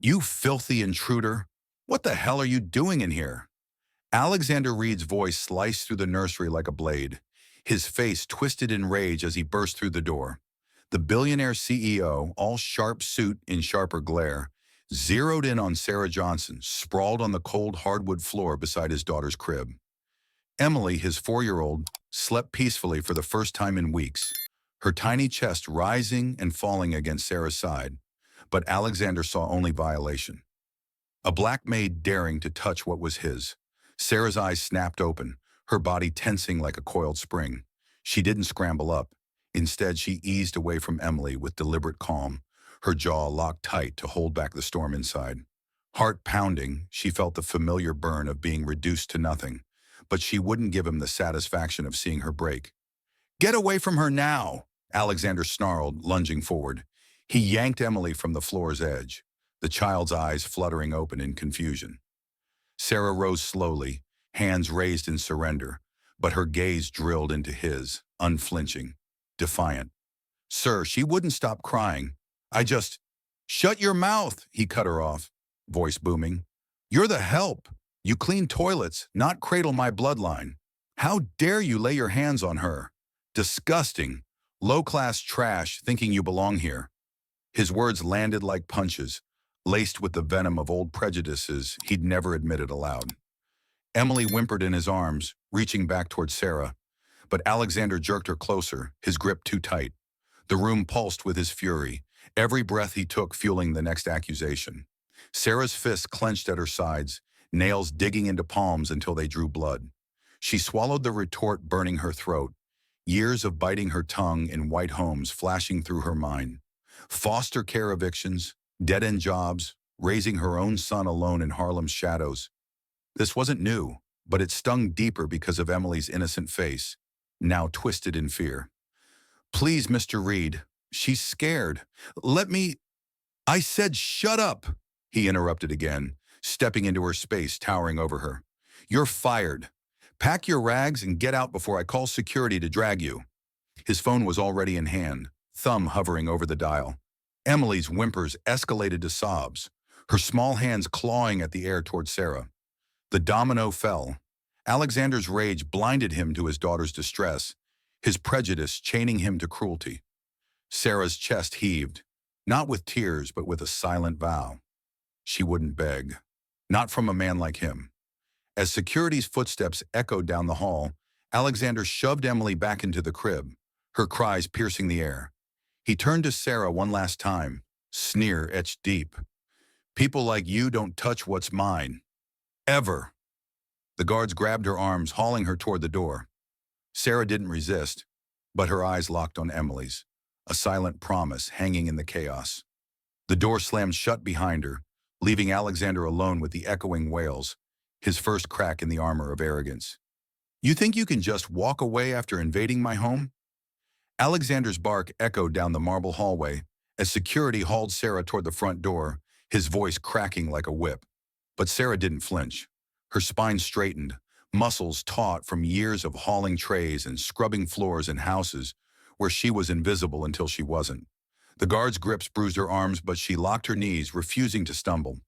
"You filthy intruder! What the hell are you doing in here?" Alexander Reed's voice sliced through the nursery like a blade. His face twisted in rage as he burst through the door. The billionaire CEO, all sharp suit in sharper glare, zeroed in on Sarah Johnson, sprawled on the cold hardwood floor beside his daughter's crib. Emily, his 4-year-old, slept peacefully for the first time in weeks, her tiny chest rising and falling against Sarah's side. But Alexander saw only violation. A black maid daring to touch what was his. Sarah's eyes snapped open, her body tensing like a coiled spring. She didn't scramble up. Instead, she eased away from Emily with deliberate calm, her jaw locked tight to hold back the storm inside. Heart pounding, she felt the familiar burn of being reduced to nothing, but she wouldn't give him the satisfaction of seeing her break. "Get away from her now!" Alexander snarled, lunging forward. He yanked Emily from the floor's edge, the child's eyes fluttering open in confusion. Sarah rose slowly, hands raised in surrender, but her gaze drilled into his, unflinching, defiant. "Sir, she wouldn't stop crying. Shut your mouth," he cut her off, voice booming. "You're the help. You clean toilets, not cradle my bloodline. How dare you lay your hands on her? Disgusting. Low-class trash thinking you belong here." His words landed like punches, laced with the venom of old prejudices he'd never admitted aloud. Emily whimpered in his arms, reaching back toward Sarah, but Alexander jerked her closer, his grip too tight. The room pulsed with his fury, every breath he took fueling the next accusation. Sarah's fists clenched at her sides, nails digging into palms until they drew blood. She swallowed the retort burning her throat, years of biting her tongue in white homes flashing through her mind. Foster care evictions, dead-end jobs, raising her own son alone in Harlem's shadows. This wasn't new, but it stung deeper because of Emily's innocent face, now twisted in fear. "Please, Mr. Reed, she's scared. Let me—" "I said shut up," he interrupted again, stepping into her space, towering over her. "You're fired. Pack your rags and get out before I call security to drag you." His phone was already in hand, thumb hovering over the dial. Emily's whimpers escalated to sobs, her small hands clawing at the air toward Sarah. The domino fell. Alexander's rage blinded him to his daughter's distress, his prejudice chaining him to cruelty. Sarah's chest heaved, not with tears but with a silent vow. She wouldn't beg, not from a man like him. As security's footsteps echoed down the hall, Alexander shoved Emily back into the crib, her cries piercing the air. He turned to Sarah one last time, sneer etched deep. "People like you don't touch what's mine. Ever." The guards grabbed her arms, hauling her toward the door. Sarah didn't resist, but her eyes locked on Emily's, a silent promise hanging in the chaos. The door slammed shut behind her, leaving Alexander alone with the echoing wails, his first crack in the armor of arrogance. "You think you can just walk away after invading my home?" Alexander's bark echoed down the marble hallway as security hauled Sarah toward the front door, his voice cracking like a whip. But Sarah didn't flinch. Her spine straightened, muscles taut from years of hauling trays and scrubbing floors in houses where she was invisible until she wasn't. The guards' grips bruised her arms, but she locked her knees, refusing to stumble.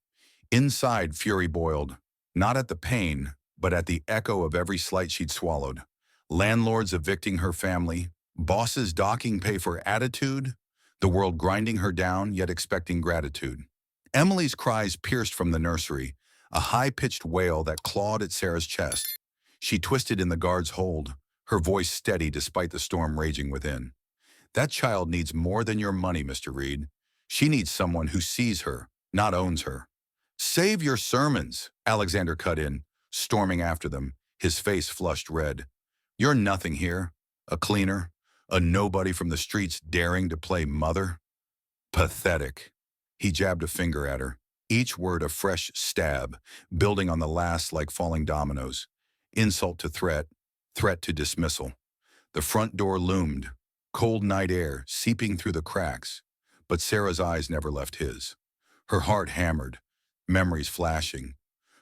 Inside, fury boiled, not at the pain, but at the echo of every slight she'd swallowed. Landlords evicting her family, bosses docking pay for attitude, the world grinding her down yet expecting gratitude. Emily's cries pierced from the nursery, a high-pitched wail that clawed at Sarah's chest. She twisted in the guard's hold, her voice steady despite the storm raging within. "That child needs more than your money, Mr. Reed. She needs someone who sees her, not owns her." "Save your sermons," Alexander cut in, storming after them, his face flushed red. "You're nothing here, a cleaner, a nobody from the streets daring to play mother. Pathetic." He jabbed a finger at her, each word a fresh stab, building on the last like falling dominoes. Insult to threat, threat to dismissal. The front door loomed, cold night air seeping through the cracks, but Sarah's eyes never left his. Her heart hammered, memories flashing.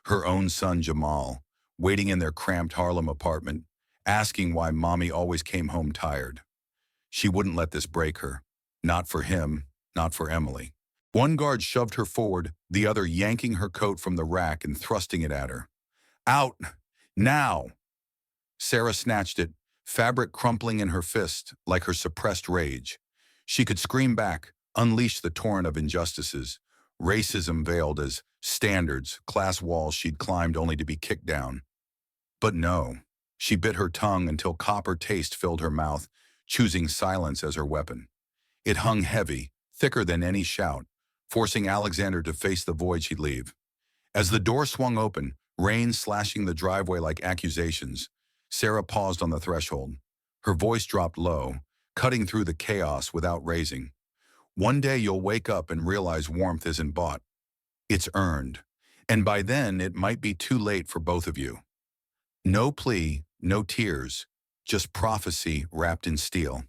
Her own son Jamal, waiting in their cramped Harlem apartment, asking why mommy always came home tired. She wouldn't let this break her. Not for him, not for Emily. One guard shoved her forward, the other yanking her coat from the rack and thrusting it at her. Out! Now! Sarah snatched it, fabric crumpling in her fist like her suppressed rage. She could scream back, unleash the torrent of injustices, racism veiled as standards, class walls she'd climbed only to be kicked down. But no, she bit her tongue until copper taste filled her mouth, choosing silence as her weapon. It hung heavy, thicker than any shout, forcing Alexander to face the void she'd leave. As the door swung open, rain slashing the driveway like accusations, Sarah paused on the threshold. Her voice dropped low, cutting through the chaos without raising. One day you'll wake up and realize warmth isn't bought. It's earned. And by then, it might be too late for both of you. No plea, no tears, just prophecy wrapped in steel.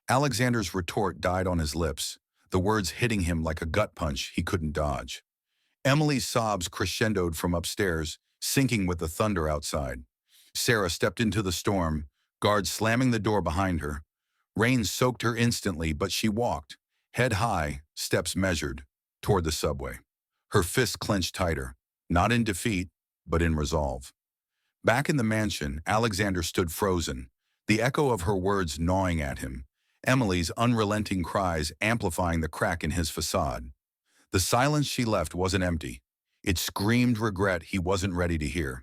Alexander's retort died on his lips, the words hitting him like a gut punch he couldn't dodge. Emily's sobs crescendoed from upstairs, sinking with the thunder outside. Sarah stepped into the storm, guards slamming the door behind her. Rain soaked her instantly, but she walked, head high, steps measured, toward the subway. Her fists clenched tighter, not in defeat, but in resolve. Back in the mansion, Alexander stood frozen, the echo of her words gnawing at him, Emily's unrelenting cries amplifying the crack in his facade. The silence she left wasn't empty. It screamed regret he wasn't ready to hear.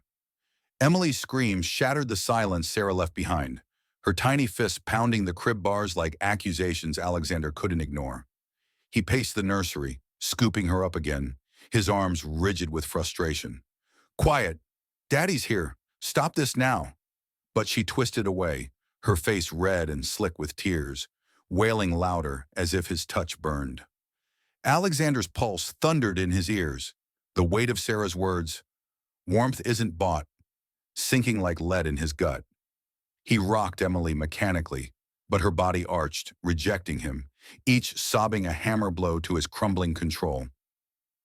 Emily's scream shattered the silence Sarah left behind, her tiny fists pounding the crib bars like accusations Alexander couldn't ignore. He paced the nursery, scooping her up again, his arms rigid with frustration. Quiet. Daddy's here. Stop this now. But she twisted away, her face red and slick with tears, wailing louder as if his touch burned. Alexander's pulse thundered in his ears, the weight of Sarah's words, warmth isn't bought, sinking like lead in his gut. He rocked Emily mechanically, but her body arched, rejecting him, each sobbing a hammer blow to his crumbling control.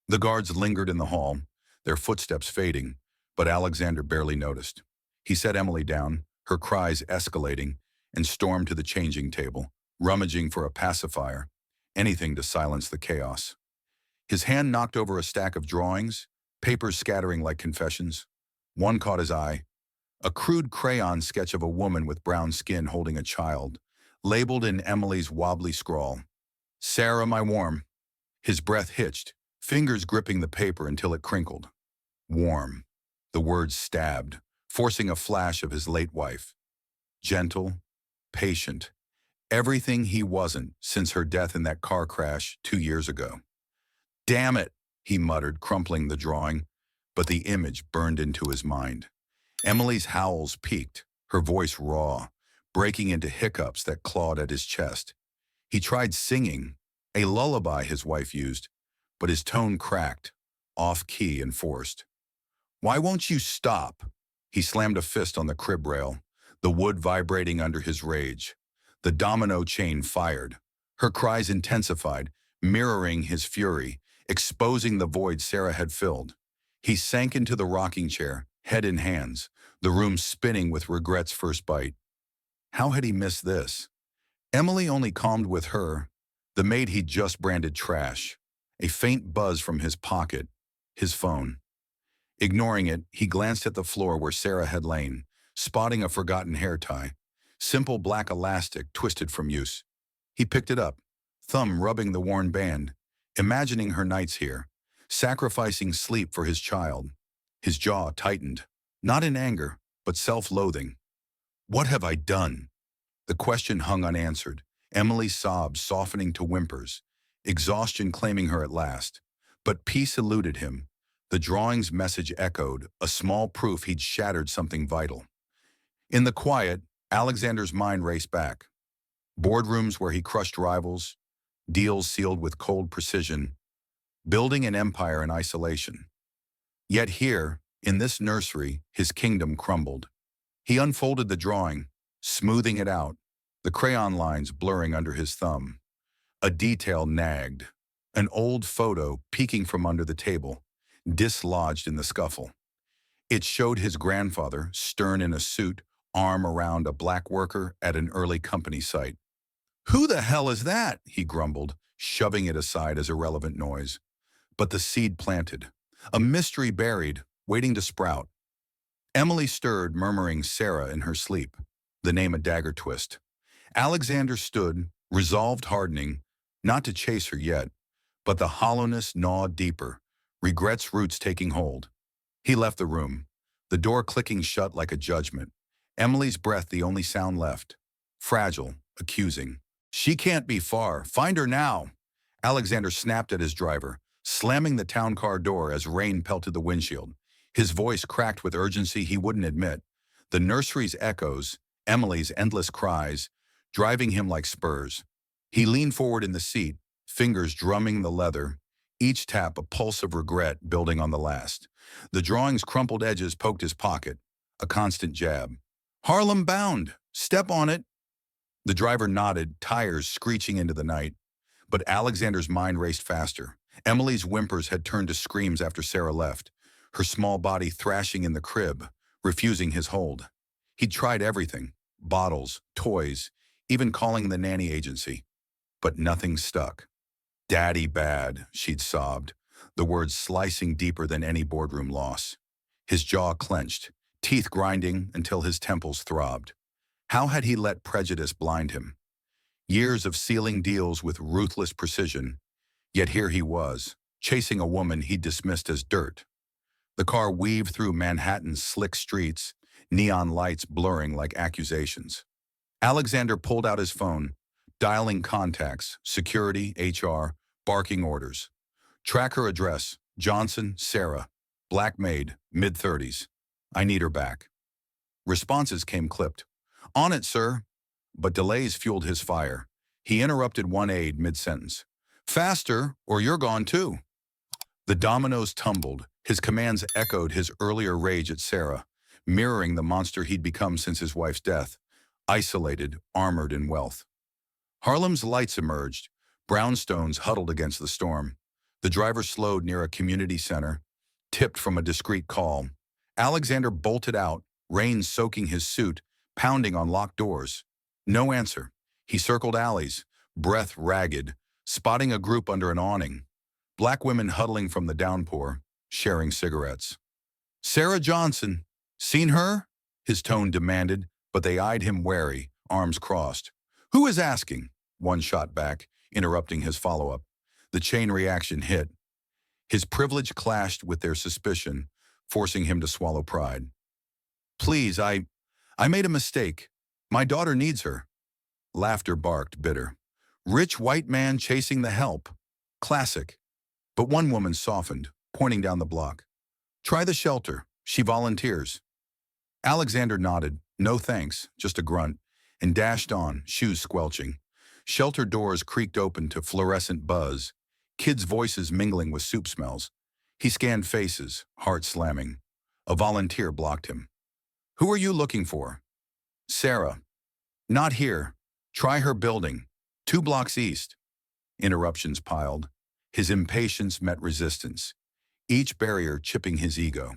The guards lingered in the hall, their footsteps fading, but Alexander barely noticed. He set Emily down, her cries escalating, and stormed to the changing table, rummaging for a pacifier, anything to silence the chaos. His hand knocked over a stack of drawings, papers scattering like confessions. One caught his eye, a crude crayon sketch of a woman with brown skin holding a child, labeled in Emily's wobbly scrawl. Sarah, my warm. His breath hitched, fingers gripping the paper until it crinkled. Warm. The words stabbed, forcing a flash of his late wife. Gentle, patient, everything he wasn't since her death in that car crash 2 years ago. Damn it, he muttered, crumpling the drawing, but the image burned into his mind. Emily's howls peaked, her voice raw, breaking into hiccups that clawed at his chest. He tried singing, a lullaby his wife used, but his tone cracked, off-key and forced. Why won't you stop? He slammed a fist on the crib rail, the wood vibrating under his rage. The domino chain fired. Her cries intensified, mirroring his fury, exposing the void Sarah had filled. He sank into the rocking chair, head in hands, the room spinning with regret's first bite. How had he missed this? Emily only calmed with her, the maid he'd just branded trash. A faint buzz from his pocket, his phone. Ignoring it, he glanced at the floor where Sarah had lain, spotting a forgotten hair tie, simple black elastic twisted from use. He picked it up, thumb rubbing the worn band, imagining her nights here, sacrificing sleep for his child. His jaw tightened, not in anger, but self-loathing. What have I done? The question hung unanswered, Emily's sobs softening to whimpers, exhaustion claiming her at last. But peace eluded him. The drawing's message echoed, a small proof he'd shattered something vital. In the quiet, Alexander's mind raced back. Boardrooms where he crushed rivals, deals sealed with cold precision, building an empire in isolation. Yet here, in this nursery, his kingdom crumbled. He unfolded the drawing, smoothing it out, the crayon lines blurring under his thumb. A detail nagged, an old photo peeking from under the table, dislodged in the scuffle. It showed his grandfather, stern in a suit, arm around a black worker at an early company site. "Who the hell is that?" he grumbled, shoving it aside as irrelevant noise. But the seed planted, a mystery buried, waiting to sprout. Emily stirred, murmuring Sarah in her sleep, the name a dagger twist. Alexander stood, resolved hardening, not to chase her yet, but the hollowness gnawed deeper, regret's roots taking hold. He left the room, the door clicking shut like a judgment. Emily's breath the only sound left. Fragile, accusing. She can't be far. Find her now. Alexander snapped at his driver, slamming the town car door as rain pelted the windshield. His voice cracked with urgency he wouldn't admit. The nursery's echoes, Emily's endless cries, driving him like spurs. He leaned forward in the seat, fingers drumming the leather, each tap a pulse of regret building on the last. The drawing's crumpled edges poked his pocket, a constant jab. Harlem bound! Step on it! The driver nodded, tires screeching into the night. But Alexander's mind raced faster. Emily's whimpers had turned to screams after Sarah left, her small body thrashing in the crib, refusing his hold. He'd tried everything, bottles, toys, even calling the nanny agency. But nothing stuck. Daddy bad, she'd sobbed, the words slicing deeper than any boardroom loss. His jaw clenched, teeth grinding until his temples throbbed. How had he let prejudice blind him? Years of sealing deals with ruthless precision, yet here he was, chasing a woman he'd dismissed as dirt. The car weaved through Manhattan's slick streets, neon lights blurring like accusations. Alexander pulled out his phone, dialing contacts, security, HR, barking orders. Track her address, Johnson, Sarah, black maid, mid-30s. I need her back. Responses came clipped. On it, sir. But delays fueled his fire. He interrupted one aide mid-sentence. Faster, or you're gone too. The dominoes tumbled. His commands echoed his earlier rage at Sarah, mirroring the monster he'd become since his wife's death, isolated, armored in wealth. Harlem's lights emerged, brownstones huddled against the storm. The driver slowed near a community center, tipped from a discreet call. Alexander bolted out, rain soaking his suit, pounding on locked doors. No answer. He circled alleys, breath ragged, spotting a group under an awning. Black women huddling from the downpour, sharing cigarettes. Sarah Johnson. Seen her? His tone demanded, but they eyed him wary, arms crossed. Who is asking? One shot back, interrupting his follow-up. The chain reaction hit. His privilege clashed with their suspicion, forcing him to swallow pride. Please, I made a mistake. My daughter needs her. Laughter barked, bitter. Rich white man chasing the help. Classic. But one woman softened, pointing down the block. Try the shelter. She volunteers. Alexander nodded. No thanks, just a grunt, and dashed on, shoes squelching. Shelter doors creaked open to fluorescent buzz, kids' voices mingling with soup smells. He scanned faces, heart slamming. A volunteer blocked him. Who are you looking for? Sarah. Not here. Try her building. 2 blocks east. Interruptions piled. His impatience met resistance, each barrier chipping his ego.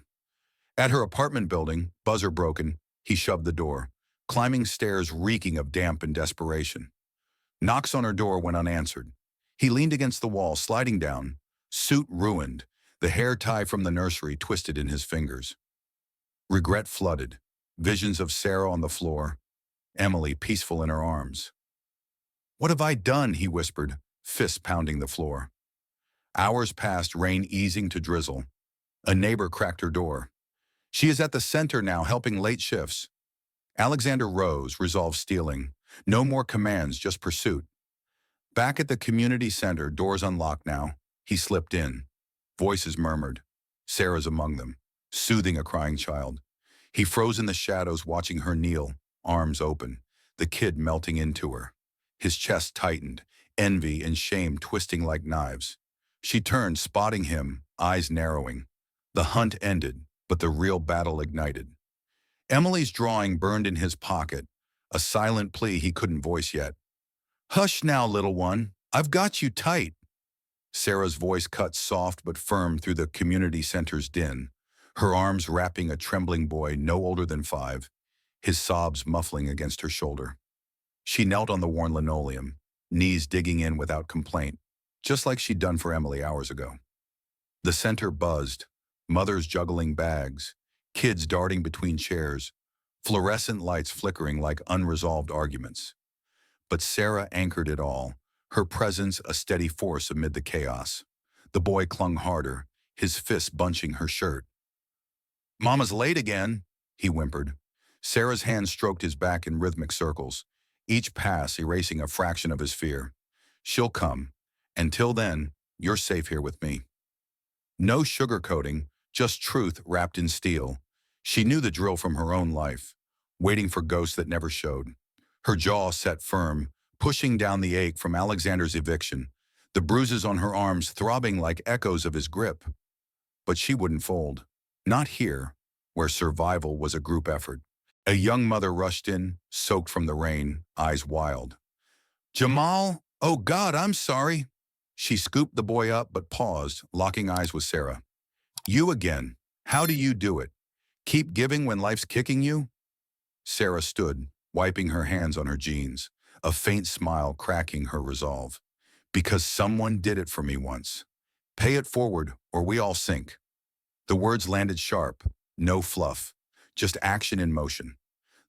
At her apartment building, buzzer broken, he shoved the door, climbing stairs reeking of damp and desperation. Knocks on her door went unanswered. He leaned against the wall, sliding down, suit ruined, the hair tie from the nursery twisted in his fingers. Regret flooded, visions of Sarah on the floor, Emily peaceful in her arms. What have I done? He whispered, fists pounding the floor. Hours passed, rain easing to drizzle. A neighbor cracked her door. She is at the center now, helping late shifts. Alexander rose, resolve stealing. No more commands, just pursuit. Back at the community center, doors unlocked now. He slipped in. Voices murmured. Sarah's among them, soothing a crying child. He froze in the shadows, watching her kneel, arms open, the kid melting into her. His chest tightened, envy and shame twisting like knives. She turned, spotting him, eyes narrowing. The hunt ended, but the real battle ignited. Emily's drawing burned in his pocket, a silent plea he couldn't voice yet. Hush now, little one. I've got you tight. Sarah's voice cut soft but firm through the community center's din, her arms wrapping a trembling boy no older than 5, his sobs muffling against her shoulder. She knelt on the worn linoleum, knees digging in without complaint, just like she'd done for Emily hours ago. The center buzzed, mothers juggling bags, kids darting between chairs, fluorescent lights flickering like unresolved arguments. But Sarah anchored it all, her presence a steady force amid the chaos. The boy clung harder, his fists bunching her shirt. "Mama's late again," he whimpered. Sarah's hand stroked his back in rhythmic circles, each pass erasing a fraction of his fear. "She'll come. Until then, you're safe here with me." No sugarcoating, just truth wrapped in steel. She knew the drill from her own life, waiting for ghosts that never showed. Her jaw set firm, pushing down the ache from Alexander's eviction, the bruises on her arms throbbing like echoes of his grip. But she wouldn't fold. Not here, where survival was a group effort. A young mother rushed in, soaked from the rain, eyes wild. "Jamal, oh God, I'm sorry." She scooped the boy up but paused, locking eyes with Sarah. "You again. How do you do it? Keep giving when life's kicking you?" Sarah stood, wiping her hands on her jeans, a faint smile cracking her resolve. "Because someone did it for me once. Pay it forward or we all sink." The words landed sharp, no fluff, just action in motion.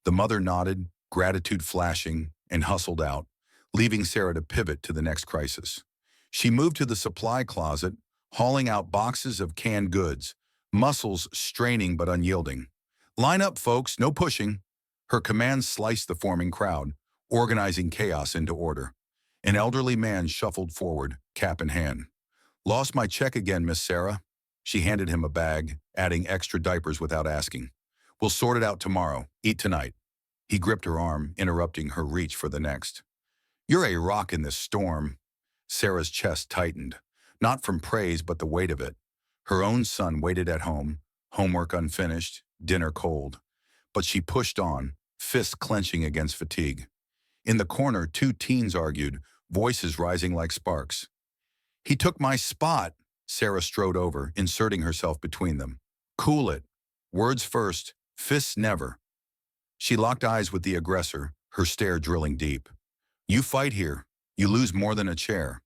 The mother nodded, gratitude flashing, and hustled out, leaving Sarah to pivot to the next crisis. She moved to the supply closet, hauling out boxes of canned goods, muscles straining but unyielding. "Line up, folks, no pushing." Her commands sliced the forming crowd, organizing chaos into order. An elderly man shuffled forward, cap in hand. "Lost my check again, Miss Sarah." She handed him a bag, adding extra diapers without asking. "We'll sort it out tomorrow. Eat tonight." He gripped her arm, interrupting her reach for the next. "You're a rock in this storm." Sarah's chest tightened, not from praise but the weight of it. Her own son waited at home, homework unfinished, dinner cold. But she pushed on, fists clenching against fatigue. In the corner, two teens argued, voices rising like sparks. "He took my spot." Sarah strode over, inserting herself between them. "Cool it. Words first, fists never." She locked eyes with the aggressor, her stare drilling deep. "You fight here. You lose more than a chair."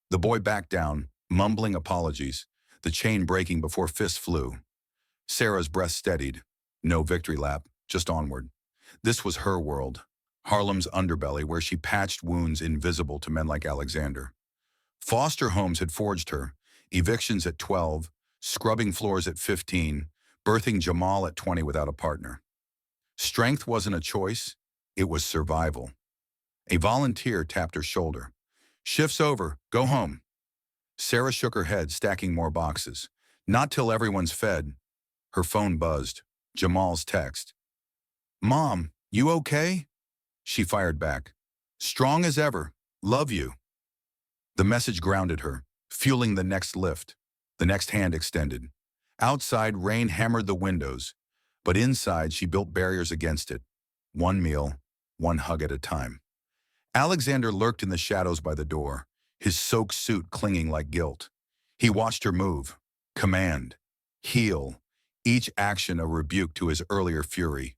The boy backed down, mumbling apologies, the chain breaking before fists flew. Sarah's breath steadied. No victory lap, just onward. This was her world, Harlem's underbelly where she patched wounds invisible to men like Alexander. Foster homes had forged her, evictions at 12, scrubbing floors at 15, birthing Jamal at 20 without a partner. Strength wasn't a choice, it was survival. A volunteer tapped her shoulder. "Shift's over, go home." Sarah shook her head, stacking more boxes. "Not till everyone's fed." Her phone buzzed. Jamal's text. "Mom, you okay?" She fired back. "Strong as ever. Love you." The message grounded her, fueling the next lift. The next hand extended. Outside, rain hammered the windows, but inside she built barriers against it. One meal, one hug at a time. Alexander lurked in the shadows by the door, his soaked suit clinging like guilt. He watched her move, command, heal, each action a rebuke to his earlier fury.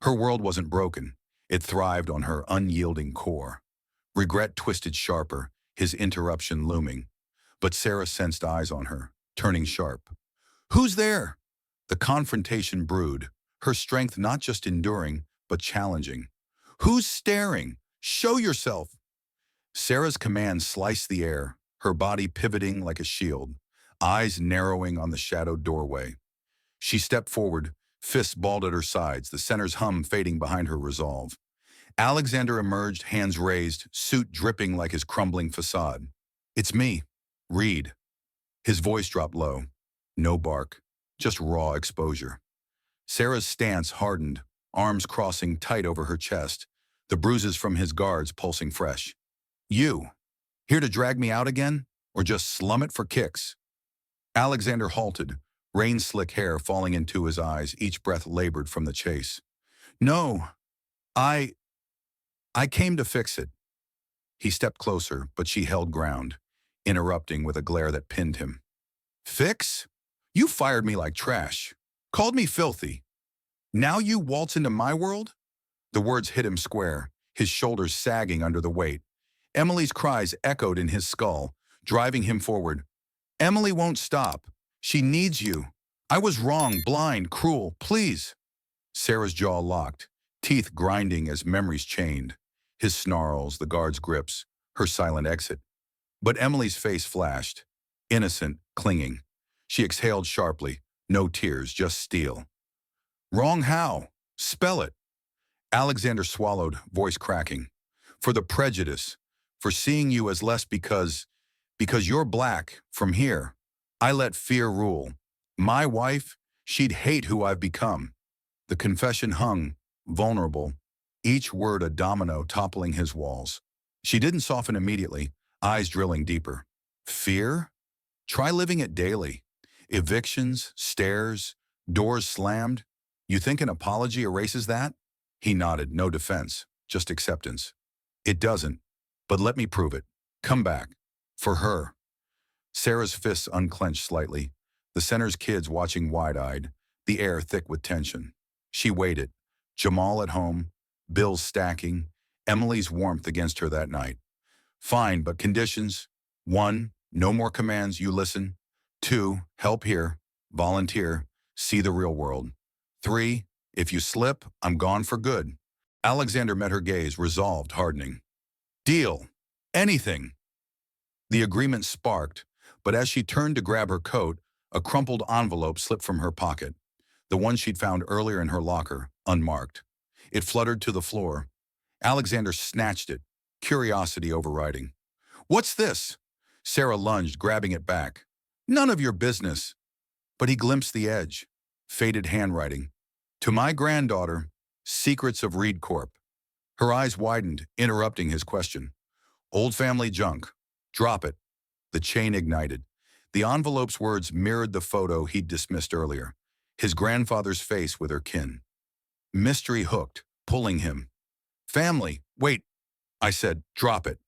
Her world wasn't broken. It thrived on her unyielding core. Regret twisted sharper, his interruption looming. But Sarah sensed eyes on her, turning sharp. "Who's there?" The confrontation brewed, her strength not just enduring, but challenging. "Who's staring? Show yourself!" Sarah's command sliced the air, her body pivoting like a shield, eyes narrowing on the shadowed doorway. She stepped forward, fists balled at her sides, the center's hum fading behind her resolve. Alexander emerged, hands raised, suit dripping like his crumbling facade. "It's me, Reed." His voice dropped low. No bark, just raw exposure. Sarah's stance hardened, arms crossing tight over her chest, the bruises from his guards pulsing fresh. "You, here to drag me out again, or just slum it for kicks?" Alexander halted, rain-slick hair falling into his eyes, each breath labored from the chase. "No, I came to fix it." He stepped closer, but she held ground, interrupting with a glare that pinned him. "Fix? You fired me like trash, called me filthy. Now you waltz into my world?" The words hit him square, his shoulders sagging under the weight. Emily's cries echoed in his skull, driving him forward. Emily won't stop. She needs you. I was wrong, blind, cruel, please. Sarah's jaw locked, teeth grinding as memories chained. His snarls, the guard's grips, her silent exit. But Emily's face flashed, innocent, clinging. She exhaled sharply, no tears, just steel. Wrong how? Spell it. Alexander swallowed, voice cracking. For the prejudice, for seeing you as less because you're black, from here. I let fear rule. My wife, she'd hate who I've become. The confession hung, vulnerable, each word a domino toppling his walls. She didn't soften immediately, eyes drilling deeper. Fear? Try living it daily. Evictions, stares, doors slammed. You think an apology erases that? He nodded, no defense, just acceptance. It doesn't, but let me prove it. Come back. For her. Sarah's fists unclenched slightly, the center's kids watching wide-eyed, the air thick with tension. She waited. Jamal at home, bills stacking, Emily's warmth against her that night. Fine, but conditions. 1, no more commands, you listen. 2, help here, volunteer, see the real world. 3, if you slip, I'm gone for good. Alexander met her gaze, resolved, hardening. Deal. Anything. The agreement sparked, but as she turned to grab her coat, a crumpled envelope slipped from her pocket, the one she'd found earlier in her locker, unmarked. It fluttered to the floor. Alexander snatched it, curiosity overriding. What's this? Sarah lunged, grabbing it back. None of your business. But he glimpsed the edge, faded handwriting. To my granddaughter, Secrets of Reed Corp. Her eyes widened, interrupting his question. Old family junk. Drop it. The chain ignited. The envelope's words mirrored the photo he'd dismissed earlier, his grandfather's face with her kin. Mystery hooked, pulling him. Family, wait, I said, drop it.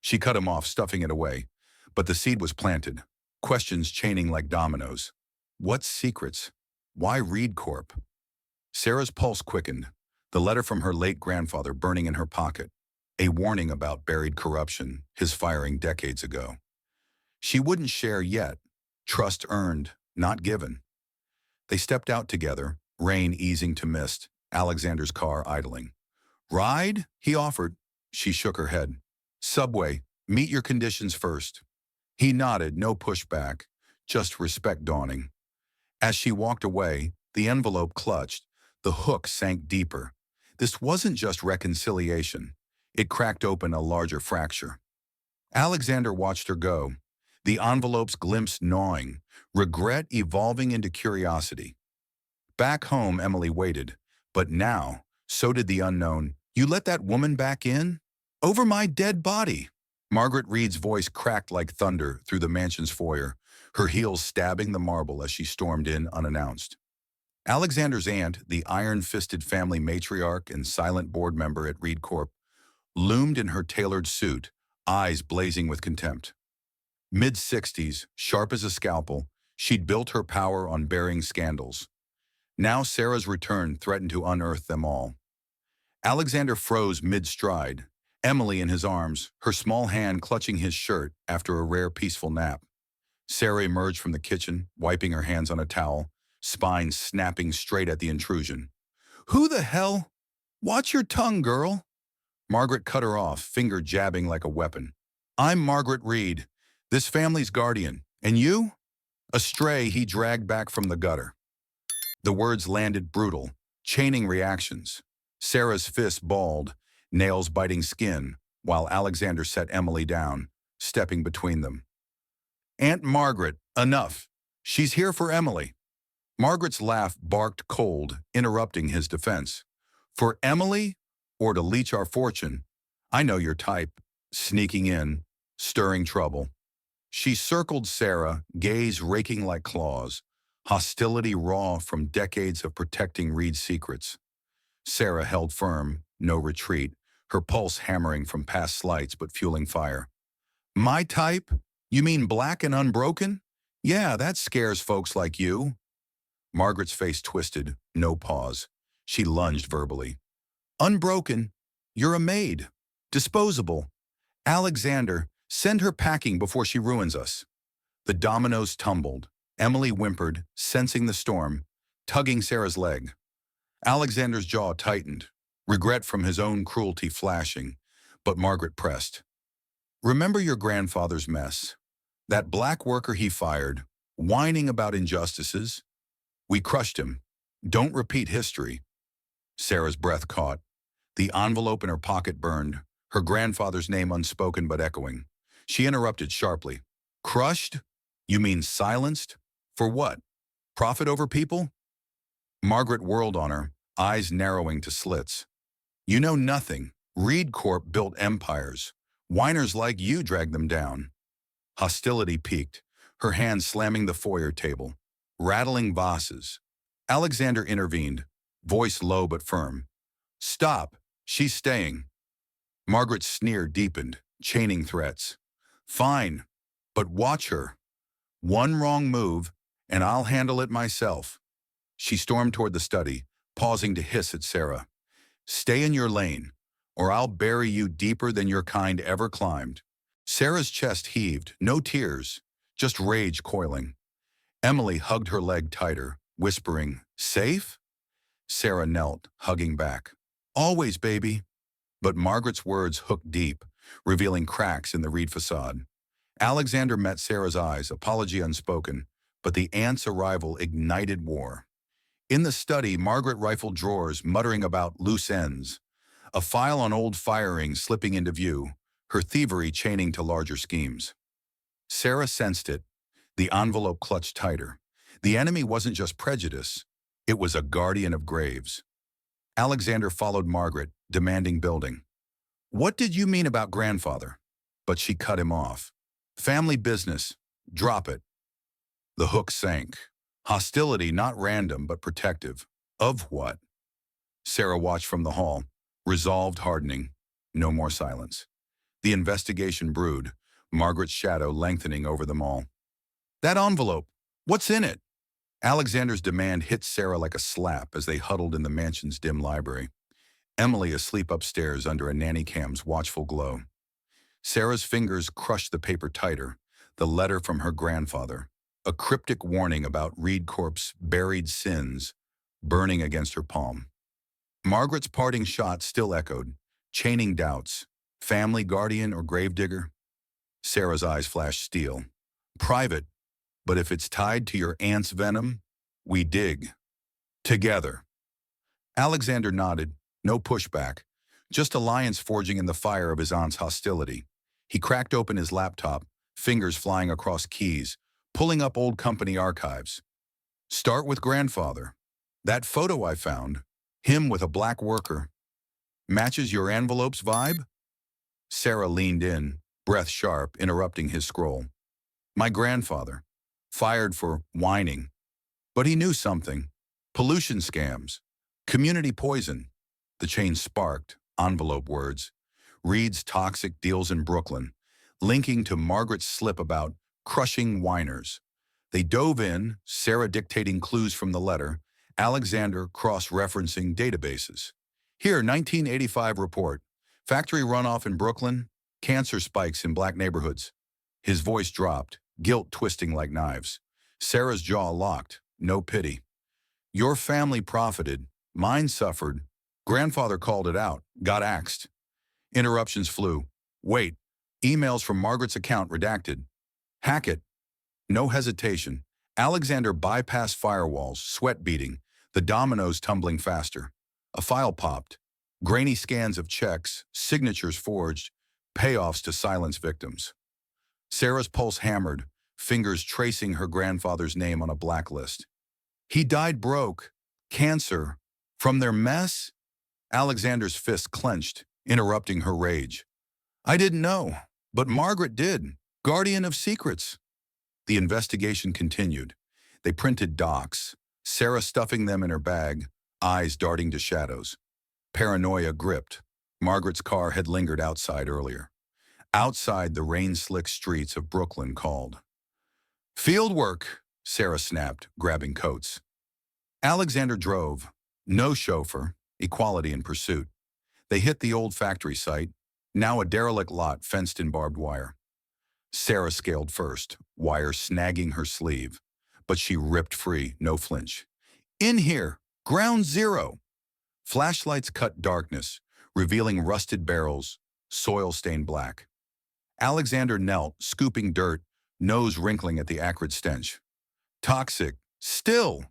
She cut him off, stuffing it away. But the seed was planted, questions chaining like dominoes. What secrets? Why Reed Corp? Sarah's pulse quickened, the letter from her late grandfather burning in her pocket, a warning about buried corruption, his firing decades ago. She wouldn't share yet, trust earned, not given. They stepped out together, rain easing to mist, Alexander's car idling. Ride? He offered. She shook her head. Subway, meet your conditions first. He nodded, no pushback, just respect dawning. As she walked away, the envelope clutched, the hook sank deeper. This wasn't just reconciliation. It cracked open a larger fracture. Alexander watched her go, the envelope's glimpse gnawing, regret evolving into curiosity. Back home, Emily waited, but now, so did the unknown. You let that woman back in? Over my dead body. Margaret Reed's voice cracked like thunder through the mansion's foyer, her heels stabbing the marble as she stormed in unannounced. Alexander's aunt, the iron-fisted family matriarch and silent board member at Reed Corp, loomed in her tailored suit, eyes blazing with contempt. Mid-60s, sharp as a scalpel, she'd built her power on burying scandals. Now Sarah's return threatened to unearth them all. Alexander froze mid-stride, Emily in his arms, her small hand clutching his shirt after a rare peaceful nap. Sarah emerged from the kitchen, wiping her hands on a towel, spine snapping straight at the intrusion. Who the hell? Watch your tongue, girl. Margaret cut her off, finger jabbing like a weapon. I'm Margaret Reed, this family's guardian. And you? A stray he dragged back from the gutter. The words landed brutal, chaining reactions. Sarah's fist balled, nails biting skin, while Alexander set Emily down, stepping between them. Aunt Margaret, enough. She's here for Emily. Margaret's laugh barked cold, interrupting his defense. For Emily, or to leech our fortune? I know your type, sneaking in, stirring trouble. She circled Sarah, gaze raking like claws, hostility raw from decades of protecting Reed's secrets. Sarah held firm, no retreat, her pulse hammering from past slights but fueling fire. My type? You mean black and unbroken? Yeah, that scares folks like you. Margaret's face twisted, no pause. She lunged verbally. Unbroken, you're a maid. Disposable. Alexander, Send her packing before she ruins us. The dominoes tumbled. Emily whimpered, sensing the storm, tugging Sarah's leg. Alexander's jaw tightened, regret from his own cruelty flashing, but Margaret pressed. Remember your grandfather's mess? That black worker he fired, whining about injustices? We crushed him. Don't repeat history. Sarah's breath caught. The envelope in her pocket burned, her grandfather's name unspoken but echoing. She interrupted sharply. Crushed? You mean silenced? For what? Profit over people? Margaret whirled on her, eyes narrowing to slits. You know nothing. Reed Corp built empires. Whiners like you dragged them down. Hostility peaked, her hand slamming the foyer table, rattling vases. Alexander intervened, voice low but firm. Stop. She's staying. Margaret's sneer deepened, chaining threats. Fine, but watch her. One wrong move, and I'll handle it myself. She stormed toward the study, pausing to hiss at Sarah. Stay in your lane, or I'll bury you deeper than your kind ever climbed. Sarah's chest heaved, no tears, just rage coiling. Emily hugged her leg tighter, whispering, Safe? Sarah knelt, hugging back. Always, baby. But Margaret's words hooked deep, revealing cracks in the Reed facade. Alexander met Sarah's eyes, apology unspoken, but the aunt's arrival ignited war. In the study, Margaret rifled drawers, muttering about loose ends. A file on old firings slipping into view, her thievery chaining to larger schemes. Sarah sensed it, the envelope clutched tighter. The enemy wasn't just prejudice, it was a guardian of graves. Alexander followed Margaret, demanding building. What did you mean about grandfather? But she cut him off. Family business. Drop it. The hook sank. Hostility not random but protective. Of what? Sarah watched from the hall, resolved hardening. No more silence. The investigation brewed, Margaret's shadow lengthening over them all. That envelope. What's in it? Alexander's demand hit Sarah like a slap as they huddled in the mansion's dim library. Emily asleep upstairs under a nanny cam's watchful glow. Sarah's fingers crushed the paper tighter, the letter from her grandfather, a cryptic warning about Reed Corp's buried sins burning against her palm. Margaret's parting shot still echoed, chaining doubts. Family guardian or gravedigger? Sarah's eyes flashed steel. Private, but if it's tied to your aunt's venom, we dig. Together. Alexander nodded, no pushback, just alliance forging in the fire of his aunt's hostility. He cracked open his laptop, fingers flying across keys, pulling up old company archives. Start with grandfather. That photo I found, him with a black worker, matches your envelope's vibe? Sarah leaned in, breath sharp, interrupting his scroll. My grandfather, fired for whining. But he knew something. Pollution scams. Community poison. The chain sparked, envelope words. Reed's toxic deals in Brooklyn, linking to Margaret's slip about crushing whiners. They dove in, Sarah dictating clues from the letter, Alexander cross-referencing databases. Here, 1985 report. Factory runoff in Brooklyn, cancer spikes in black neighborhoods. His voice dropped, guilt twisting like knives. Sarah's jaw locked, no pity. Your family profited, mine suffered. Grandfather called it out, got axed. Interruptions flew. Wait, emails from Margaret's account redacted. Hack it. No hesitation. Alexander bypassed firewalls, sweat beating, the dominoes tumbling faster. A file popped. Grainy scans of checks, signatures forged, payoffs to silence victims. Sarah's pulse hammered, fingers tracing her grandfather's name on a blacklist. He died broke. Cancer. From their mess? Alexander's fist clenched, interrupting her rage. I didn't know, but Margaret did. Guardian of secrets. The investigation continued. They printed docs, Sarah stuffing them in her bag, eyes darting to shadows. Paranoia gripped. Margaret's car had lingered outside earlier. Outside, the rain-slick streets of Brooklyn called. Field work, Sarah snapped, grabbing coats. Alexander drove. No chauffeur, equality in pursuit. They hit the old factory site, now a derelict lot fenced in barbed wire. Sarah scaled first, wire snagging her sleeve. But she ripped free, no flinch. In here! Ground zero! Flashlights cut darkness, revealing rusted barrels, soil-stained black. Alexander knelt, scooping dirt, nose wrinkling at the acrid stench. Toxic. Still!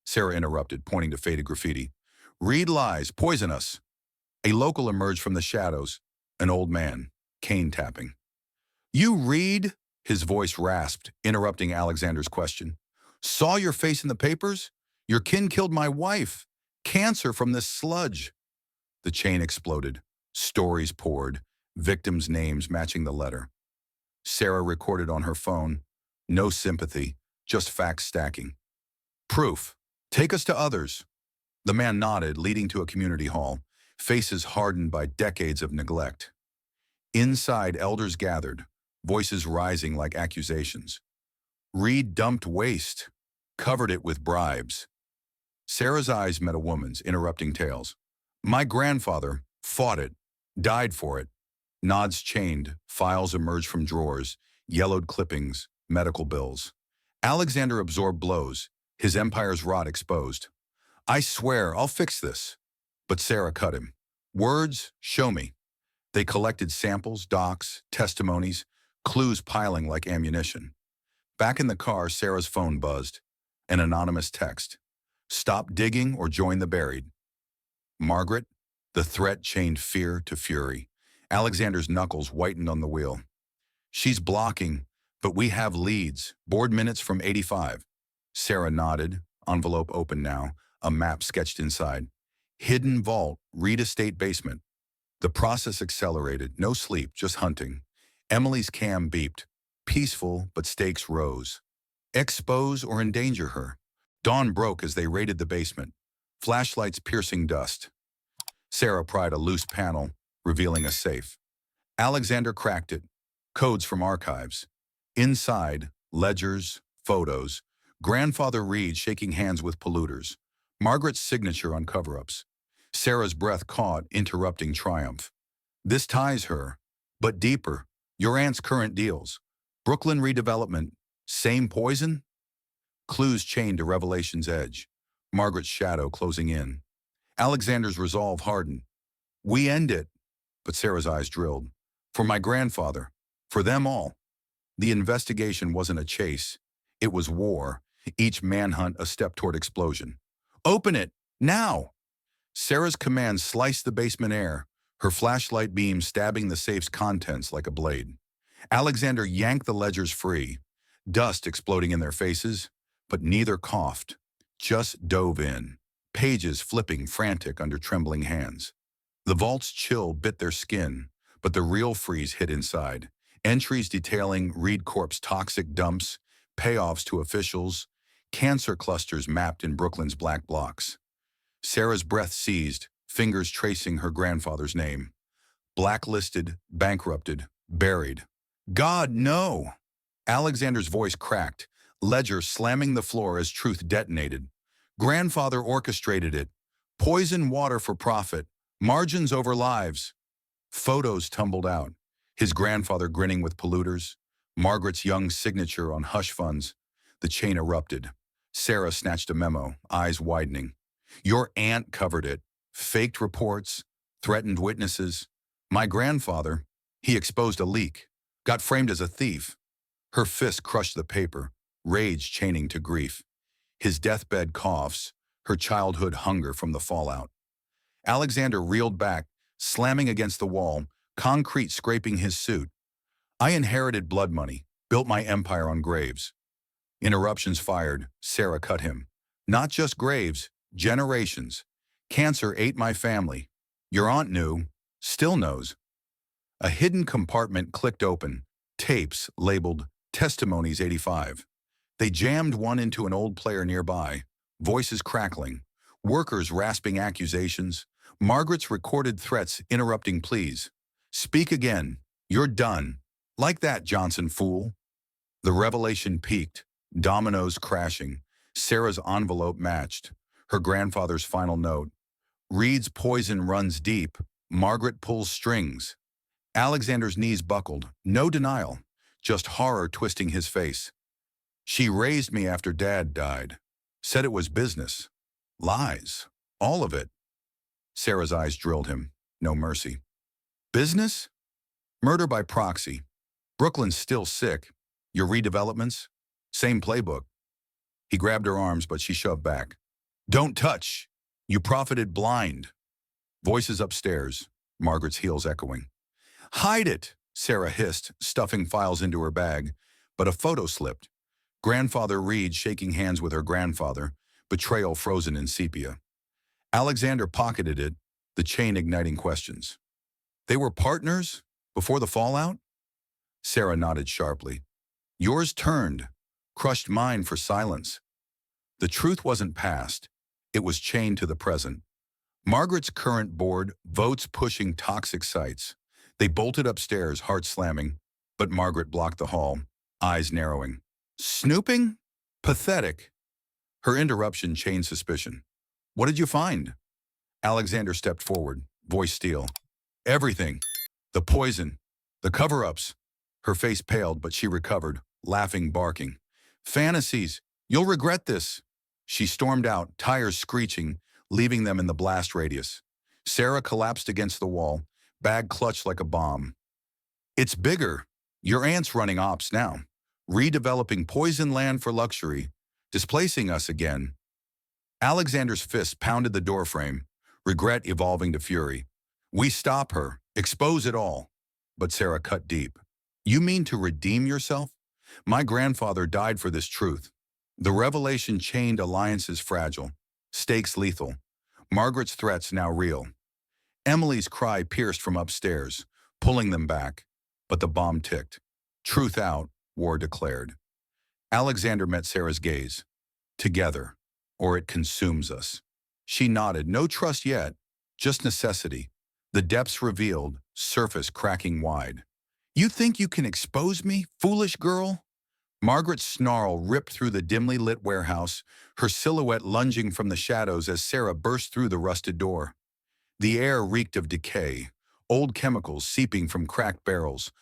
Sarah interrupted, pointing to faded graffiti. Read lies, poison us. A local emerged from the shadows, an old man, cane tapping. You read? His voice rasped, interrupting Alexander's question. Saw your face in the papers? Your kin killed my wife. Cancer from this sludge. The chain exploded. Stories poured, victims' names matching the letter. Sarah recorded on her phone. No sympathy, just facts stacking. Proof. Take us to others. The man nodded, leading to a community hall, faces hardened by decades of neglect. Inside, elders gathered, voices rising like accusations. Reed dumped waste, covered it with bribes. Sarah's eyes met a woman's, interrupting tales. My grandfather fought it, died for it. Nods chained, files emerged from drawers, yellowed clippings, medical bills. Alexander absorbed blows, his empire's rot exposed. I swear, I'll fix this. But Sarah cut him. Words, show me. They collected samples, docs, testimonies, clues piling like ammunition. Back in the car, Sarah's phone buzzed. An anonymous text. Stop digging or join the buried. Margaret? The threat chained fear to fury. Alexander's knuckles whitened on the wheel. She's blocking, but we have leads. Board minutes from 85. Sarah nodded, envelope open now, a map sketched inside. Hidden vault, Reed estate basement. The process accelerated, no sleep, just hunting. Emily's cam beeped. Peaceful, but stakes rose. Expose or endanger her. Dawn broke as they raided the basement. Flashlights piercing dust. Sarah pried a loose panel, revealing a safe. Alexander cracked it. Codes from archives. Inside, ledgers, photos. Grandfather Reed shaking hands with polluters. Margaret's signature on cover-ups. Sarah's breath caught, interrupting triumph. This ties her, but deeper. Your aunt's current deals. Brooklyn redevelopment. Same poison? Clues chained to revelation's edge. Margaret's shadow closing in. Alexander's resolve hardened. We end it. But Sarah's eyes drilled. For my grandfather. For them all. The investigation wasn't a chase. It was war. Each manhunt a step toward explosion. Open it! Now! Sarah's command sliced the basement air, her flashlight beam stabbing the safe's contents like a blade. Alexander yanked the ledgers free, dust exploding in their faces, but neither coughed, just dove in, pages flipping frantic under trembling hands. The vault's chill bit their skin, but the real freeze hit inside. Entries detailing Reed Corp's toxic dumps, payoffs to officials, cancer clusters mapped in Brooklyn's black blocks. Sarah's breath seized, fingers tracing her grandfather's name. Blacklisted, bankrupted, buried. God, no! Alexander's voice cracked, ledger slamming the floor as truth detonated. Grandfather orchestrated it. Poison water for profit. Margins over lives. Photos tumbled out. His grandfather grinning with polluters. Margaret's young signature on hush funds. The chain erupted. Sarah snatched a memo, eyes widening. Your aunt covered it. Faked reports. Threatened witnesses. My grandfather, he exposed a leak. Got framed as a thief. Her fist crushed the paper, rage chaining to grief. His deathbed coughs, her childhood hunger from the fallout. Alexander reeled back, slamming against the wall, concrete scraping his suit. I inherited blood money, built my empire on graves. Interruptions fired, Sarah cut him. Not just graves, generations. Cancer ate my family. Your aunt knew, still knows. A hidden compartment clicked open, tapes labeled Testimonies 85. They jammed one into an old player nearby, voices crackling, workers rasping accusations, Margaret's recorded threats interrupting pleas. Speak again. You're done. Like that, Johnson fool. The revelation peaked, dominoes crashing. Sarah's envelope matched. Her grandfather's final note. Reed's poison runs deep. Margaret pulls strings. Alexander's knees buckled. No denial. just horror twisting his face. She raised me after Dad died. Said it was business. Lies. All of it. Sarah's eyes drilled him. No mercy. Business? Murder by proxy. Brooklyn's still sick. Your redevelopments? Same playbook. He grabbed her arms, but she shoved back. Don't touch. You profited blind. Voices upstairs, Margaret's heels echoing. Hide it, Sarah hissed, stuffing files into her bag, but a photo slipped. Grandfather Reed shaking hands with her grandfather, betrayal frozen in sepia. Alexander pocketed it, the chain igniting questions. They were partners before the fallout? Sarah nodded sharply. Yours turned, crushed mine for silence. The truth wasn't past. It was chained to the present. Margaret's current board votes pushing toxic sites. They bolted upstairs, heart slamming, but Margaret blocked the hall, eyes narrowing. Snooping? Pathetic. Her interruption chained suspicion. What did you find? Alexander stepped forward, voice steel. Everything. The poison. The cover-ups. Her face paled, but she recovered, laughing, barking. Fantasies. You'll regret this. She stormed out, tires screeching, leaving them in the blast radius. Sarah collapsed against the wall, bag clutched like a bomb. It's bigger. Your aunt's running ops now. Redeveloping poison land for luxury. Displacing us again. Alexander's fist pounded the doorframe, regret evolving to fury. We stop her. Expose it all. But Sarah cut deep. You mean to redeem yourself? My grandfather died for this truth. The revelation chained alliances fragile, stakes lethal. Margaret's threats now real. Emily's cry pierced from upstairs, pulling them back. But the bomb ticked. Truth out, war declared. Alexander met Sarah's gaze. Together, or it consumes us. She nodded, no trust yet, just necessity. The depths revealed, surface cracking wide. You think you can expose me, foolish girl? Margaret's snarl ripped through the dimly lit warehouse, her silhouette lunging from the shadows as Sarah burst through the rusted door. The air reeked of decay, old chemicals seeping from cracked barrels,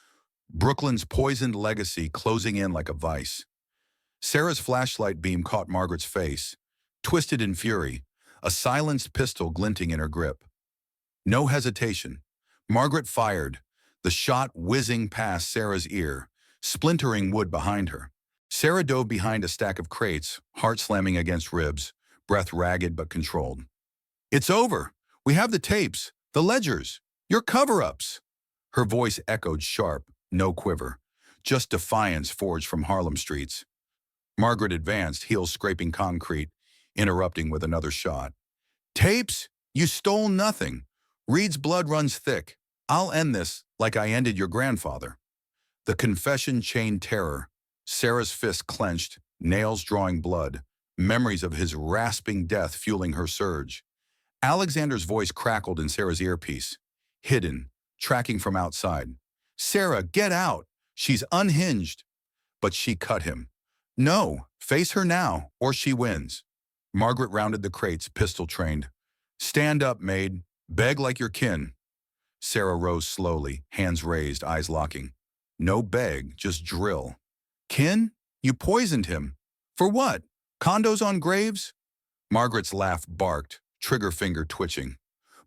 Brooklyn's poisoned legacy closing in like a vice. Sarah's flashlight beam caught Margaret's face, twisted in fury, a silenced pistol glinting in her grip. No hesitation. Margaret fired, the shot whizzing past Sarah's ear, splintering wood behind her. Sarah dove behind a stack of crates, heart slamming against ribs, breath ragged but controlled. It's over. We have the tapes, the ledgers, your cover-ups. Her voice echoed sharp, no quiver, just defiance forged from Harlem streets. Margaret advanced, heels scraping concrete, interrupting with another shot. Tapes? You stole nothing. Reed's blood runs thick. I'll end this like I ended your grandfather. The confession chained terror. Sarah's fist clenched, nails drawing blood, memories of his rasping death fueling her surge. Alexander's voice crackled in Sarah's earpiece, hidden, tracking from outside. Sarah, get out! She's unhinged. But she cut him. No, face her now, or she wins. Margaret rounded the crates, pistol trained. Stand up, Maid. Beg like your kin. Sarah rose slowly, hands raised, eyes locking. No beg, just drill. Kin? You poisoned him. For what? Condos on graves? Margaret's laugh barked, trigger finger twitching.